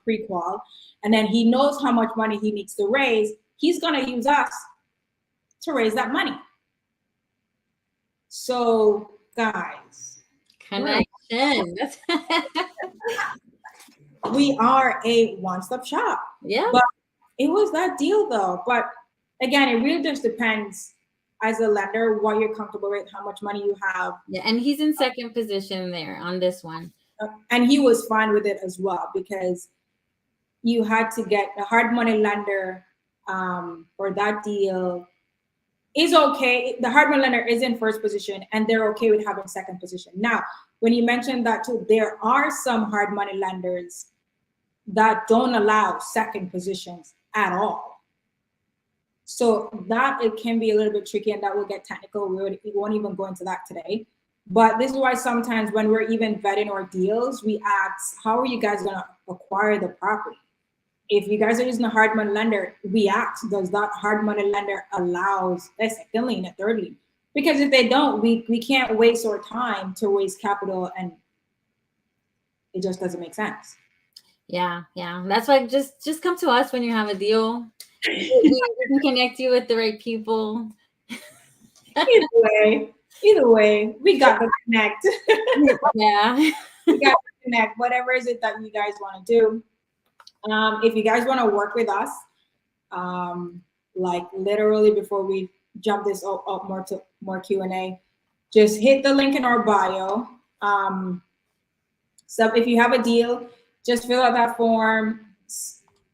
pre-qual, and then he knows how much money he needs to raise. He's gonna use us to raise that money. So guys, Connection. we are a one-stop shop. Yeah. But it was that deal though. But again, it really just depends as a lender what you're comfortable with, how much money you have. Yeah, and he's in second position there on this one. And he was fine with it as well because you had to get a hard money lender for that deal is okay. The hard money lender is in first position and they're okay with having second position. Now, when you mentioned that too, there are some hard money lenders that don't allow second positions at all. So that it can be a little bit tricky and that will get technical. We won't even go into that today. But this is why sometimes when we're even vetting our deals, we ask, how are you guys going to acquire the property? If you guys are using a hard money lender, we ask, does that hard money lender allows a second lien, a third lien? Because if they don't, we can't waste our time to waste capital and it just doesn't make sense. Yeah, yeah. That's why just come to us when you have a deal. We can connect you with the right people. Either way, we got to connect. Yeah. We got to connect. Whatever is it that you guys want to do. If you guys want to work with us, like literally before we jump this up more to more Q&A, just hit the link in our bio. So if you have a deal, just fill out that form,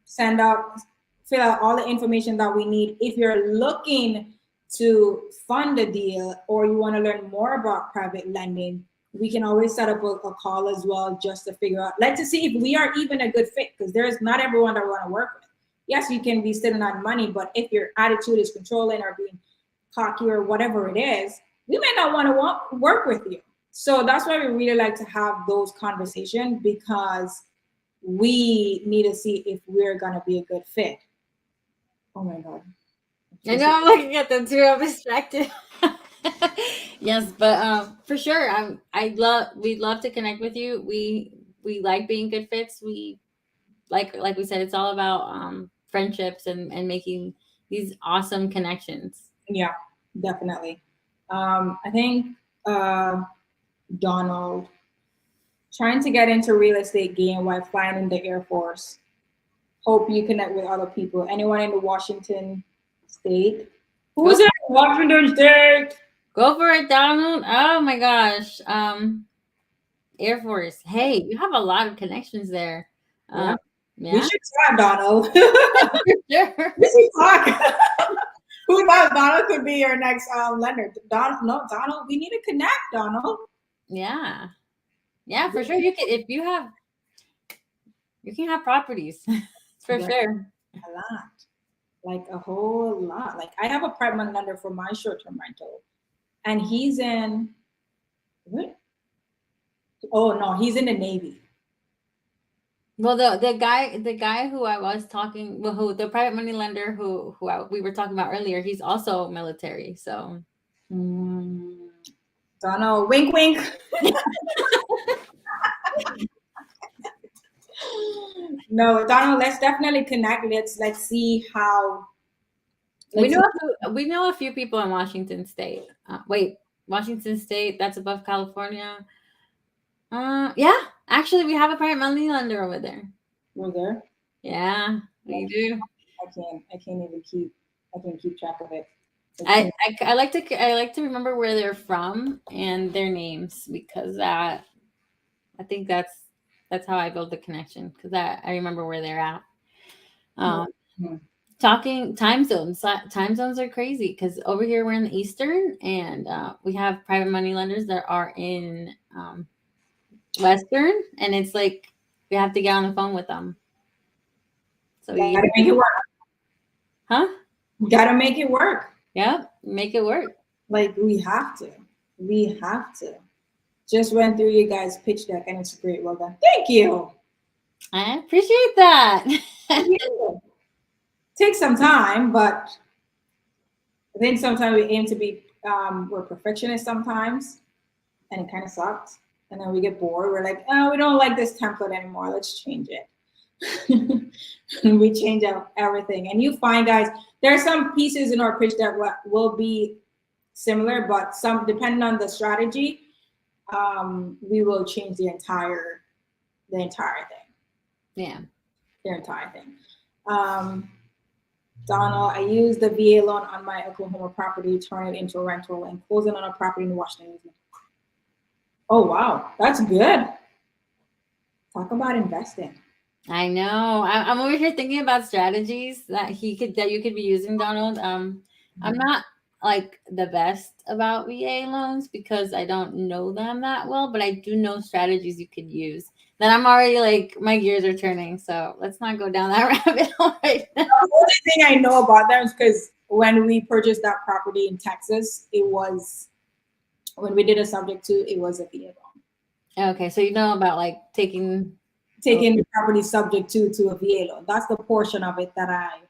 fill out all the information that we need. If you're looking to fund a deal or you want to learn more about private lending, we can always set up a call as well just to figure out, like to see if we are even a good fit because there's not everyone that we want to work with. Yes, you can be sitting on money, but if your attitude is controlling or being cocky or whatever it is, we may not want to work with you. So that's why we really like to have those conversations because we need to see if we're going to be a good fit. Oh my God. I know I'm looking at them too. I'm distracted. Yes, but for sure, we'd love to connect with you. We like being good fits. We like we said, it's all about friendships and making these awesome connections. Yeah, definitely. I think Donald trying to get into real estate game while flying in the Air Force. Hope you connect with other people. Anyone in the Washington state? Who's in Washington state? Go for it, Donald. Oh my gosh. Air Force. Hey, you have a lot of connections there. Yeah. We Yeah. should talk, Donald. Sure. We should talk. Who knows? Donald could be your next lender. Donald, we need to connect, Donald. Yeah. Yeah, for sure. You can if you have you can have properties. For Right. sure. A lot. Like a whole lot. Like I have a private money lender for my short-term rental, and he's in what? Oh no, he's in the Navy. Well, the guy who I was talking, well, who the private money lender we were talking about earlier, he's also military. So Mm, don't know. Wink, wink. No, Donald. Let's definitely connect. Let's see how. Let's see. we know a few people in Washington State. Wait, Washington State, that's above California. Yeah, actually, we have a private money lender over there. We're there. Yeah, we do. I can't. I can't even keep. I can't keep track of it. It's I, I I like to remember where they're from and their names because that I think that's how I build the connection because I remember where they're at. Um, talking time zones. Time zones are crazy because over here we're in the Eastern and we have private money lenders that are in Western, and it's like we have to get on the phone with them. So gotta make it work. huh? Gotta make it work. Yeah, make it work. Like we have to. We have to. Just went through you guys' pitch deck and it's great. Well done. Thank you. I appreciate that. Yeah. Takes some time, but I think sometimes we aim to be we're perfectionists sometimes, and it kind of sucks. And then we get bored. We're like, oh, we don't like this template anymore. Let's change it. And we change out everything. And you find, guys, there are some pieces in our pitch that will be similar, but some depending on the strategy, we will change the entire thing. Yeah. Their entire thing. Um, Donald, I used the VA loan on my Oklahoma property, turn it into a rental, and closing on a property in Washington. Oh wow, that's good. Talk about investing. I know. I'm over here thinking about strategies that you could be using, Donald. I'm not like the best about VA loans because I don't know them that well, but I do know strategies you could use. Then I'm already like my gears are turning, so let's not go down that rabbit hole right now. The only thing I know about them is because when we purchased that property in Texas, it was when we did a subject to it was a VA loan. Okay, so you know about like Taking the property subject to a VA loan. That's the portion of it that I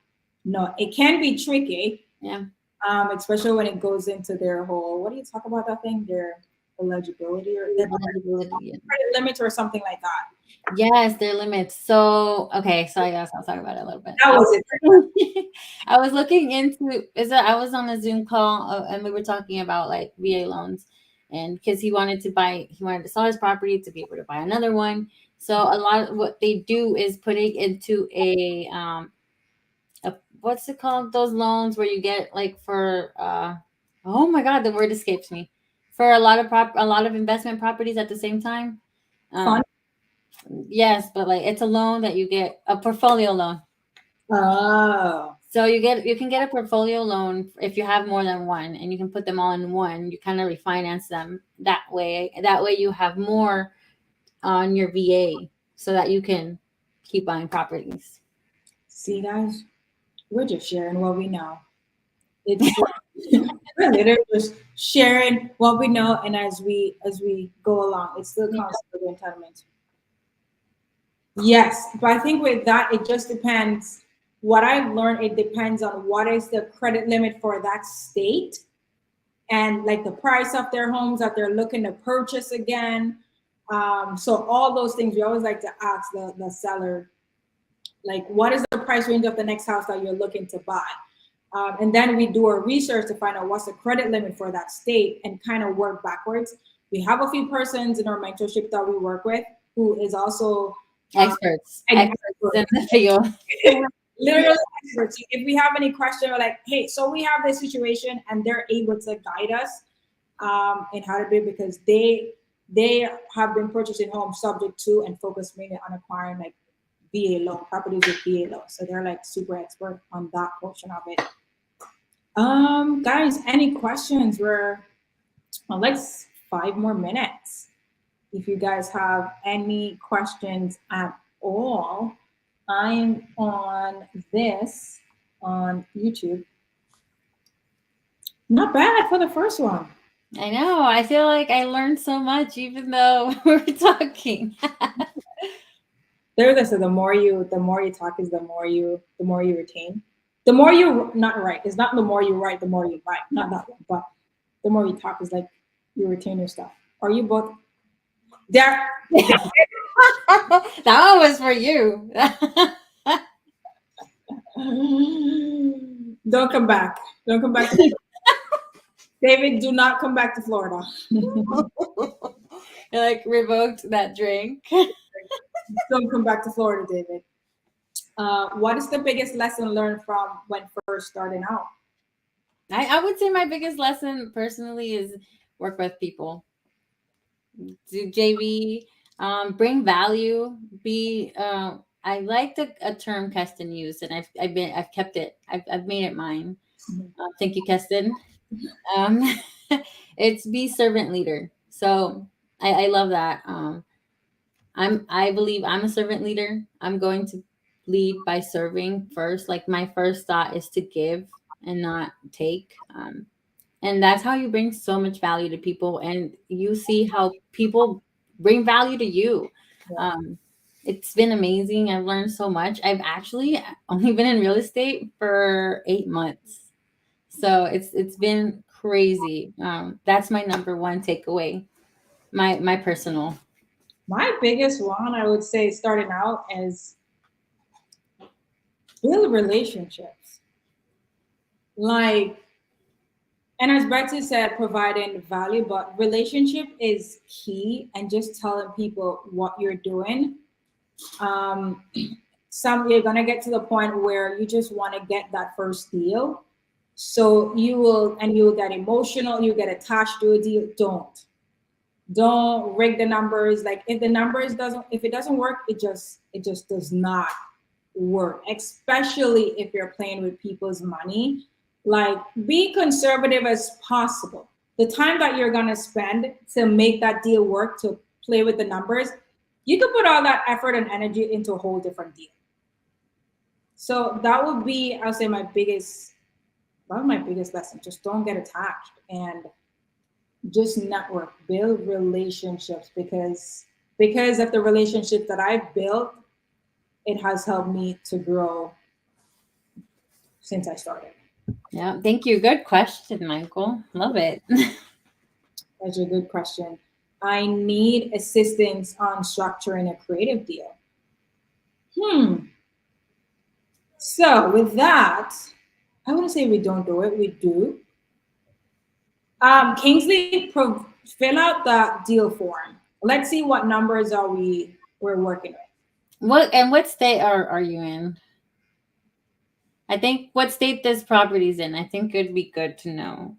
know. It can be tricky. Yeah. Especially when it goes into their whole, what do you talk about that thing? Their eligibility or their credit limits or something like that. Yes, their limits. So okay, so I guess I'll talk about it a little bit. That was it. I was looking into is that I was on a Zoom call and we were talking about like VA loans, and because he wanted to sell his property to be able to buy another one. So a lot of what they do is putting into a what's it called? Those loans where you get like for oh my god, the word escapes me. For a lot of investment properties at the same time. Um, Fun. yes, but like it's a loan that you get a portfolio loan. Oh. So you can get a portfolio loan if you have more than one, and you can put them all in one. You kind of refinance them that way. That way you have more on your VA, so that you can keep buying properties. See, guys, we're just sharing what we know. It's we're literally just sharing what we know, and as we go along, it still counts for the entitlement. Yes, but I think with that, it just depends. What I've learned, it depends on what is the credit limit for that state and like the price of their homes that they're looking to purchase again. So all those things, we always like to ask the seller, like, what is the price range of the next house that you're looking to buy? And then we do our research to find out what's the credit limit for that state and kind of work backwards. We have a few persons in our mentorship that we work with who is also Experts in the field. literally experts. If we have any question, we're like, hey, so we have this situation, and they're able to guide us in how to do it because they have been purchasing homes subject to and focus mainly on acquiring like VA loan properties with VA loan. So they're like super expert on that portion of it. Guys, any questions? We're on like 5 more minutes. If you guys have any questions at all, I'm on this on YouTube. Not bad for the first one. I know. I feel like I learned so much, even though we're talking. There's this. So the more you talk is the more you retain. The more you not write. It's not the more you write, the more you write. Not that one, but the more you talk is like you retain your stuff. Are you both there? That one was for you. Don't come back. Don't come back to David. Do not come back to Florida. You like revoked that drink. Don't come back to Florida, David. What is the biggest lesson learned from when first starting out? I would say my biggest lesson personally is work with people. Do JV, bring value. Be I like a term Keston used, and I've kept it. I've made it mine. Thank you, Keston. Um, it's be servant leader. So I love that. I believe I'm a servant leader. I'm going to lead by serving first. Like my first thought is to give and not take. And that's how you bring so much value to people, and you see how people bring value to you. Yeah. Um, it's been amazing. I've learned so much. I've actually only been in real estate for 8 months, so it's been crazy. That's my number one takeaway. My personal. My biggest one, I would say, starting out is build relationships. Like, and as Betsy said, providing value, but relationship is key, and just telling people what you're doing. Um, some you're gonna get to the point where you just want to get that first deal, so you'll get emotional, you get attached to a deal. Don't rig the numbers. Like if the numbers doesn't if it doesn't work, it just does not work, especially if you're playing with people's money. Like, be conservative as possible. The time that you're going to spend to make that deal work, to play with the numbers, you can put all that effort and energy into a whole different deal. So that would be, I'll say, my biggest lesson. Just don't get attached, and just network, build relationships, because of the relationships that I've built, it has helped me to grow since I started. Yeah, thank you. Good question, Michael. Love it. That's a good question. I need assistance on structuring a creative deal. Hmm. So with that, I wouldn't say we don't do it. We do. Kingsley, fill out the deal form. Let's see what numbers we're working with. What state are you in? I think what state this property's in. I think it'd be good to know.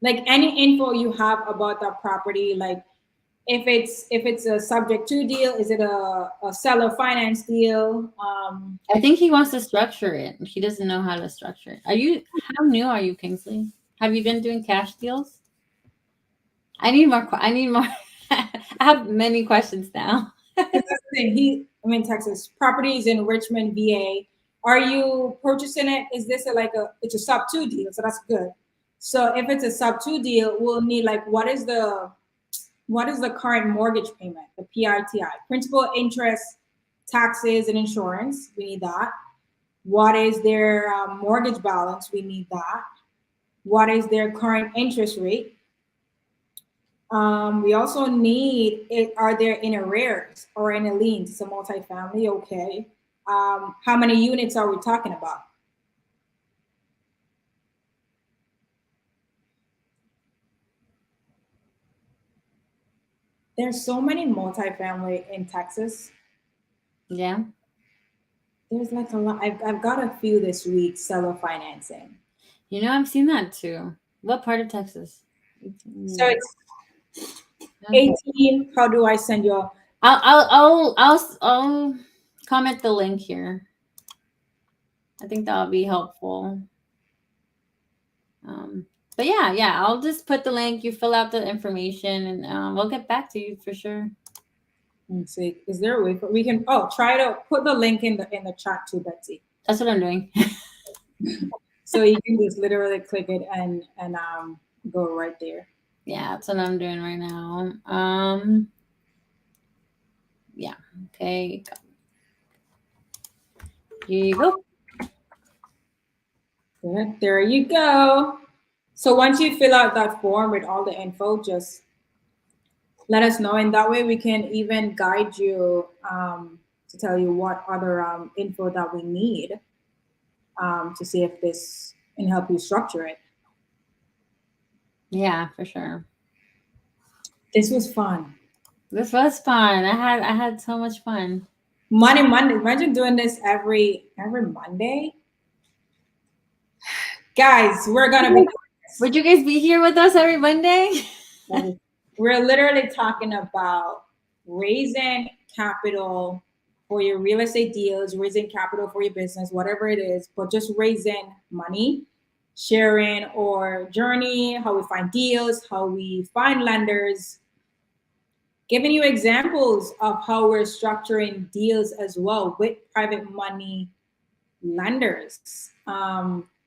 Like any info you have about that property, like if it's a subject to deal, is it a seller finance deal? I think he wants to structure it. He doesn't know how to structure it. How new are you, Kingsley? Have you been doing cash deals? I need more. I need more. I have many questions now. Because that's the thing. I'm in Texas. Properties in Richmond, VA. Are you purchasing it? Is this it's a sub two deal? So that's good. So if it's a sub two deal, we'll need like what is the current mortgage payment, the PITI, principal, interest, taxes, and insurance. We need that. What is their mortgage balance? We need that. What is their current interest rate? We also need it. Are there in arrears or in a liens? It's a multifamily, okay. How many units are we talking about? There's so many multifamily in Texas. Yeah. There's like a lot. I've got a few this week, seller financing. I've seen that too. What part of Texas? So it's Okay. 18. How do I send you? I'll comment the link here. I think that'll be helpful. Um, but yeah, I'll just put the link. You fill out the information, and we'll get back to you for sure. Let's see. Is there a way for we can? Oh, try to put the link in the chat too, Betsy. That's what I'm doing. So you can just literally click it and go right there. Yeah, that's what I'm doing right now. Yeah. Okay. Here you go. Good. There you go. So once you fill out that form with all the info, just let us know, and that way we can even guide you to tell you what other info that we need to see if this can help you structure it. Yeah, for sure. This was fun. This was fun. I had so much fun. Money Monday. Imagine doing this every Monday. Guys, we're gonna be Would you guys be here with us every Monday? doing this. We're literally talking about raising capital for your real estate deals, raising capital for your business, whatever it is, but just raising money, sharing our journey, how we find deals, how we find lenders, giving you examples of how we're structuring deals as well with private money lenders.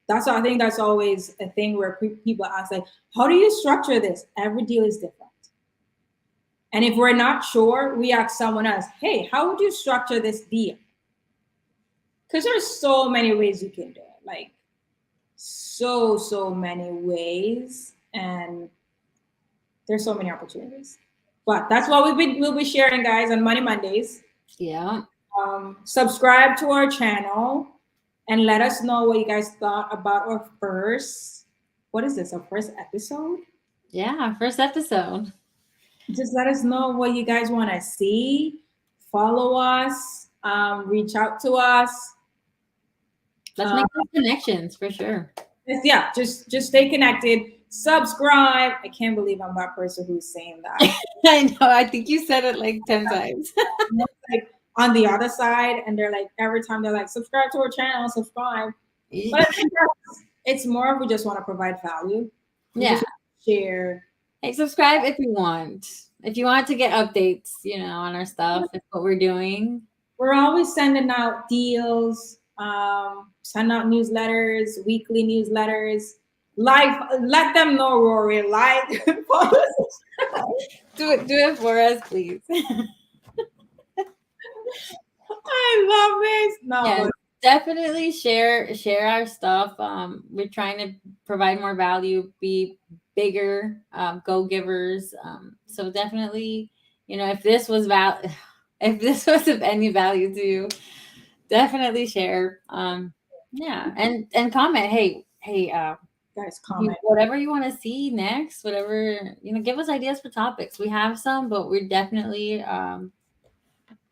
That's I think that's always a thing where people ask like, how do you structure this? Every deal is different. And if we're not sure, we ask someone else, hey, how would you structure this deal? Because there's so many ways you can do it. Like so many ways. And there's so many opportunities. But that's what we'll be sharing, guys, on Money Mondays. Yeah. Subscribe to our channel and let us know what you guys thought about our first, what is this, our first episode? Yeah. First episode. Just let us know what you guys want to see. Follow us, reach out to us. Let's make those connections for sure. Yeah, just stay connected. Subscribe. I can't believe I'm that person who's saying that. I know. I think you said it like 10 times. Like on the other side, and they're like every time they're like, subscribe to our channel, subscribe. But I think it's more of we just want to provide value. We Yeah. just share. Hey, subscribe if you want. If you want to get updates, on our stuff, and what we're doing. We're always sending out deals, send out newsletters, weekly newsletters. Like, let them know, Rory. Like, Do it for us, please. I love this. No, Yeah, but definitely share our stuff. We're trying to provide more value, be bigger go givers. So definitely, if this was if this was of any value to you, definitely share. Yeah, and comment. Hey, guys, comment. whatever you want to see next, whatever, give us ideas for topics. We have some, but we're definitely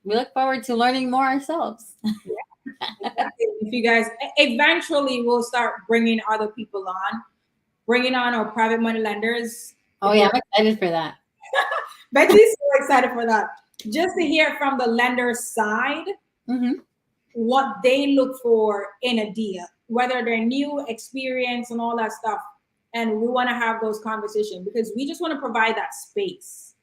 we look forward to learning more ourselves. If you guys eventually we'll start bringing other people on, bringing on our private money lenders. Oh yeah, I'm excited for that. Betsy's so excited for that. Just to hear from the lender side Mm-hmm. what they look for in a deal, whether they're new, experience, and all that stuff. And we want to have those conversations because we just want to provide that space.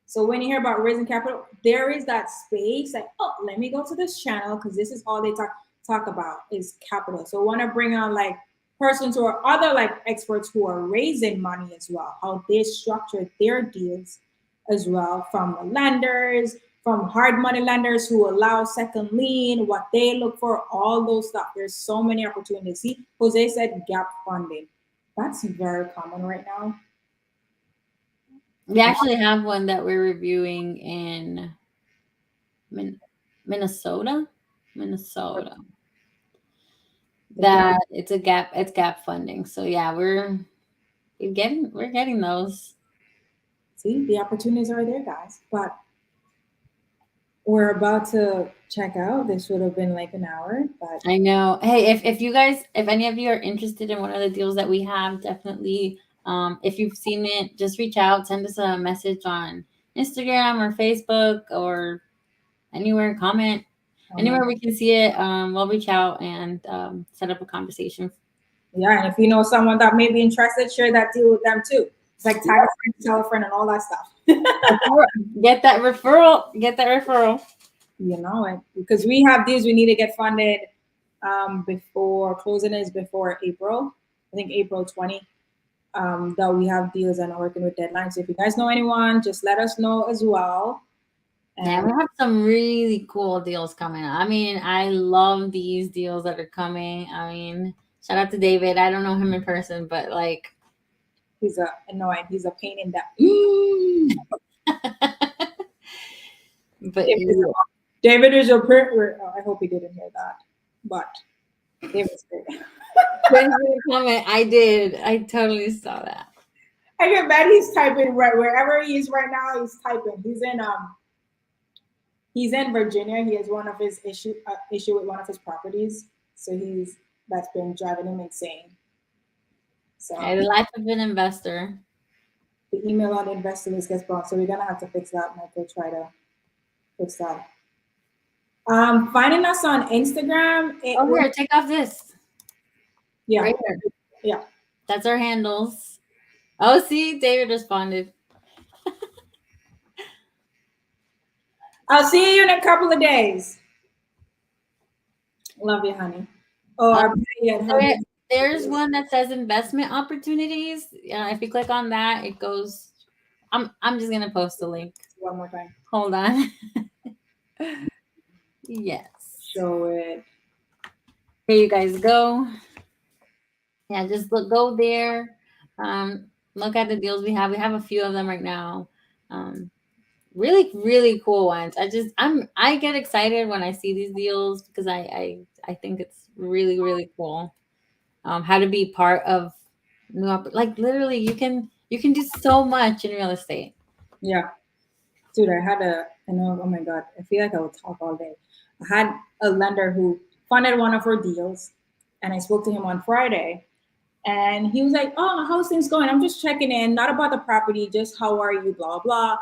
So when you hear about raising capital, there is that space. Like, oh, let me go to this channel because this is all they talk about is capital. So want to bring on like persons or other like experts who are raising money as well, how they structure their deals as well, from the lenders, from hard money lenders who allow second lien, what they look for, all those stuff. There's so many opportunities. See, Jose said gap funding. That's very common right now. We actually have one that we're reviewing in Minnesota. Minnesota. That it's gap funding. So yeah, we're getting those. See, the opportunities are there, guys. But we're about to check out. This would have been like an hour, but I know. Hey, if you guys, if any of you are interested in one of the deals that we have, definitely, if you've seen it, just reach out, send us a message on Instagram or Facebook or anywhere, comment anywhere we can see it. We'll reach out and set up a conversation. yeah, and if you know someone that may be interested, share that deal with them too. It's like tag a friend, tell a friend, and all that stuff. Get that referral. Get that referral. You know it, because we have deals we need to get funded before closing is before April. I think April 20. That we have deals and are working with deadlines. So if you guys know anyone, just let us know as well. Yeah, And we have some really cool deals coming up. I mean, I love these deals that are coming. I mean, shout out to David. I don't know him in person, but like, he's a annoying. He's a pain in the. but David is yeah. David is your print. Oh, I hope he didn't hear that, but David's great. Thanks for the comment. I did. I totally saw that. I get mad. He's typing right wherever he is right now. He's typing. He's in Virginia. He has one of his issue with one of his properties, so he's that's been driving him insane. Hey, So the life of an investor. the email on the investor list gets blocked. So we're gonna have to fix that. Michael, try to fix that. Finding us on Instagram. Oh, here, take off this. Yeah, Right here. yeah. That's our handles. Oh, see, David responded. I'll see you in a couple of days. Love you, honey. Oh, Um, yeah, how there, do there's one that says investment opportunities. If you click on that, it goes. I'm just gonna post the link. one more time. Hold on. Yes. Show it. Here you guys go. Yeah, just go there. Look at the deals we have. We have a few of them right now. Um, really cool ones. I get excited when I see these deals because I think it's really cool. How to be part of like literally you can do so much in real estate. Yeah, dude, I know, oh my God, I feel like I would talk all day. I had a lender who funded one of her deals, and I spoke to him on Friday, and he was like, "Oh, how's things going? I'm just checking in, not about the property, just how are you, blah, blah."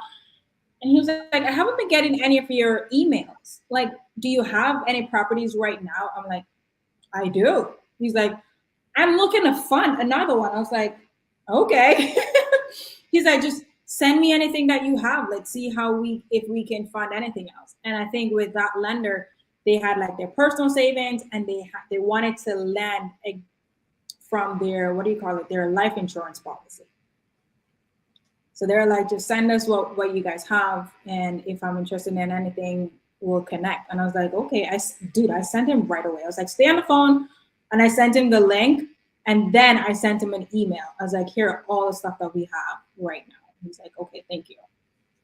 And he was like, "I haven't been getting any of your emails. Like, do you have any properties right now?" I'm like, "I do." He's like, "I'm looking to fund another one." I was like, "Okay." He's like, "Just send me anything that you have. Let's see how we if we can fund anything else." And I think with that lender, they had like their personal savings, and they wanted to lend from their, what do you call it, their life insurance policy. So they're like, "Just send us what you guys have, and if I'm interested in anything, we'll connect." And I was like, "Okay." Dude, I sent him right away. I was like, "Stay on the phone," and I sent him the link, and then I sent him an email. I was like, "Here are all the stuff that we have right now." He's like, "Okay, thank you."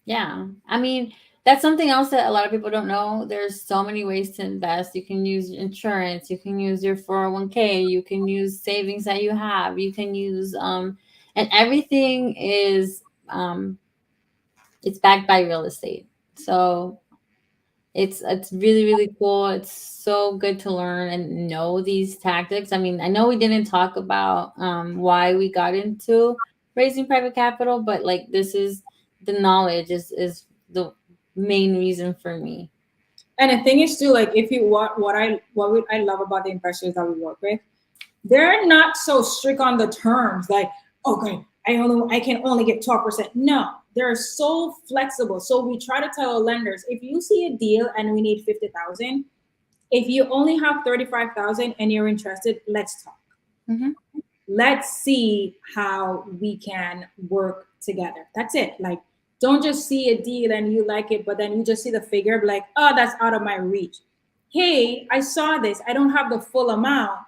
Yeah. I mean, that's something else that a lot of people don't know. There's so many ways to invest. You can use insurance, you can use your 401k, you can use savings that you have, you can use and everything is it's backed by real estate. So it's really cool. It's so good to learn and know these tactics. I mean, I know we didn't talk about why we got into raising private capital, but like this is the knowledge is the main reason for me. And the thing is too, like, if you what I love about the investors that we work with, they're not so strict on the terms. Like, okay, I can only get 12%. No, they're so flexible. So we try to tell our lenders, if you see a deal and we need 50,000, if you only have 35,000 and you're interested, let's talk. Hmm. Let's see how we can work together. That's it. Like, don't just see a deal and you like it, but then you just see the figure, be like, "Oh, that's out of my reach." Hey, I saw this. I don't have the full amount,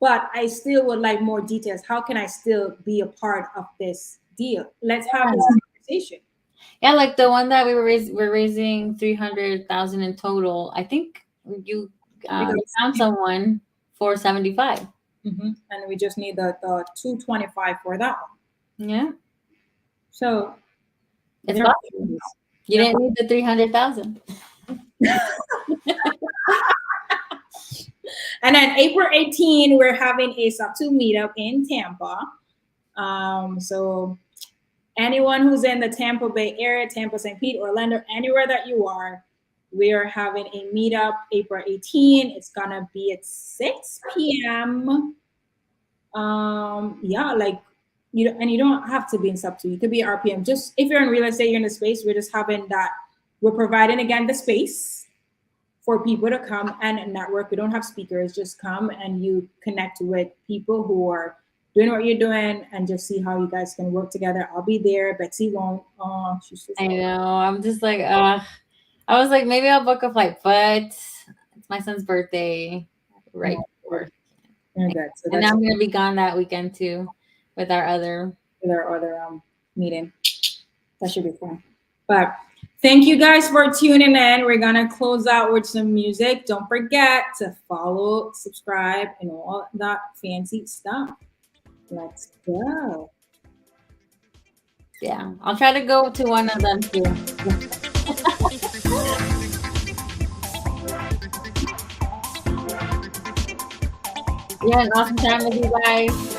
but I still would like more details. How can I still be a part of this deal? Let's have this conversation. Yeah, like the one that we're raising 300,000 in total. I think you We got, you found someone for 75. and we just need the 225 for that one. Yeah, So it's there, possible. You yeah. didn't need the 300,000. And then April 18, we're having a SOP 2 meetup in Tampa. So anyone who's in the Tampa Bay area, Tampa, St. Pete, Orlando, anywhere that you are, we are having a meetup April 18. It's gonna be at 6 p.m. Yeah, like and you don't have to be in sub two. You could be RPM. Just if you're in real estate, you're in the space. We're just having that. We're providing again the space for people to come and network. We don't have speakers. Just come and you connect with people who are doing what you're doing and just see how you guys can work together. I'll be there. Betsy won't. Oh, she's just I know. I'm just like, I was like, maybe I'll book a flight, but it's my son's birthday right no, before. you're good. So And that's I'm gonna be gone that weekend too with our other. with our other meeting. That should be fun. But thank you guys for tuning in. We're gonna close out with some music. Don't forget to follow, subscribe, and all that fancy stuff. Let's go. Yeah, I'll try to go to one of them too. We had an awesome time with you guys.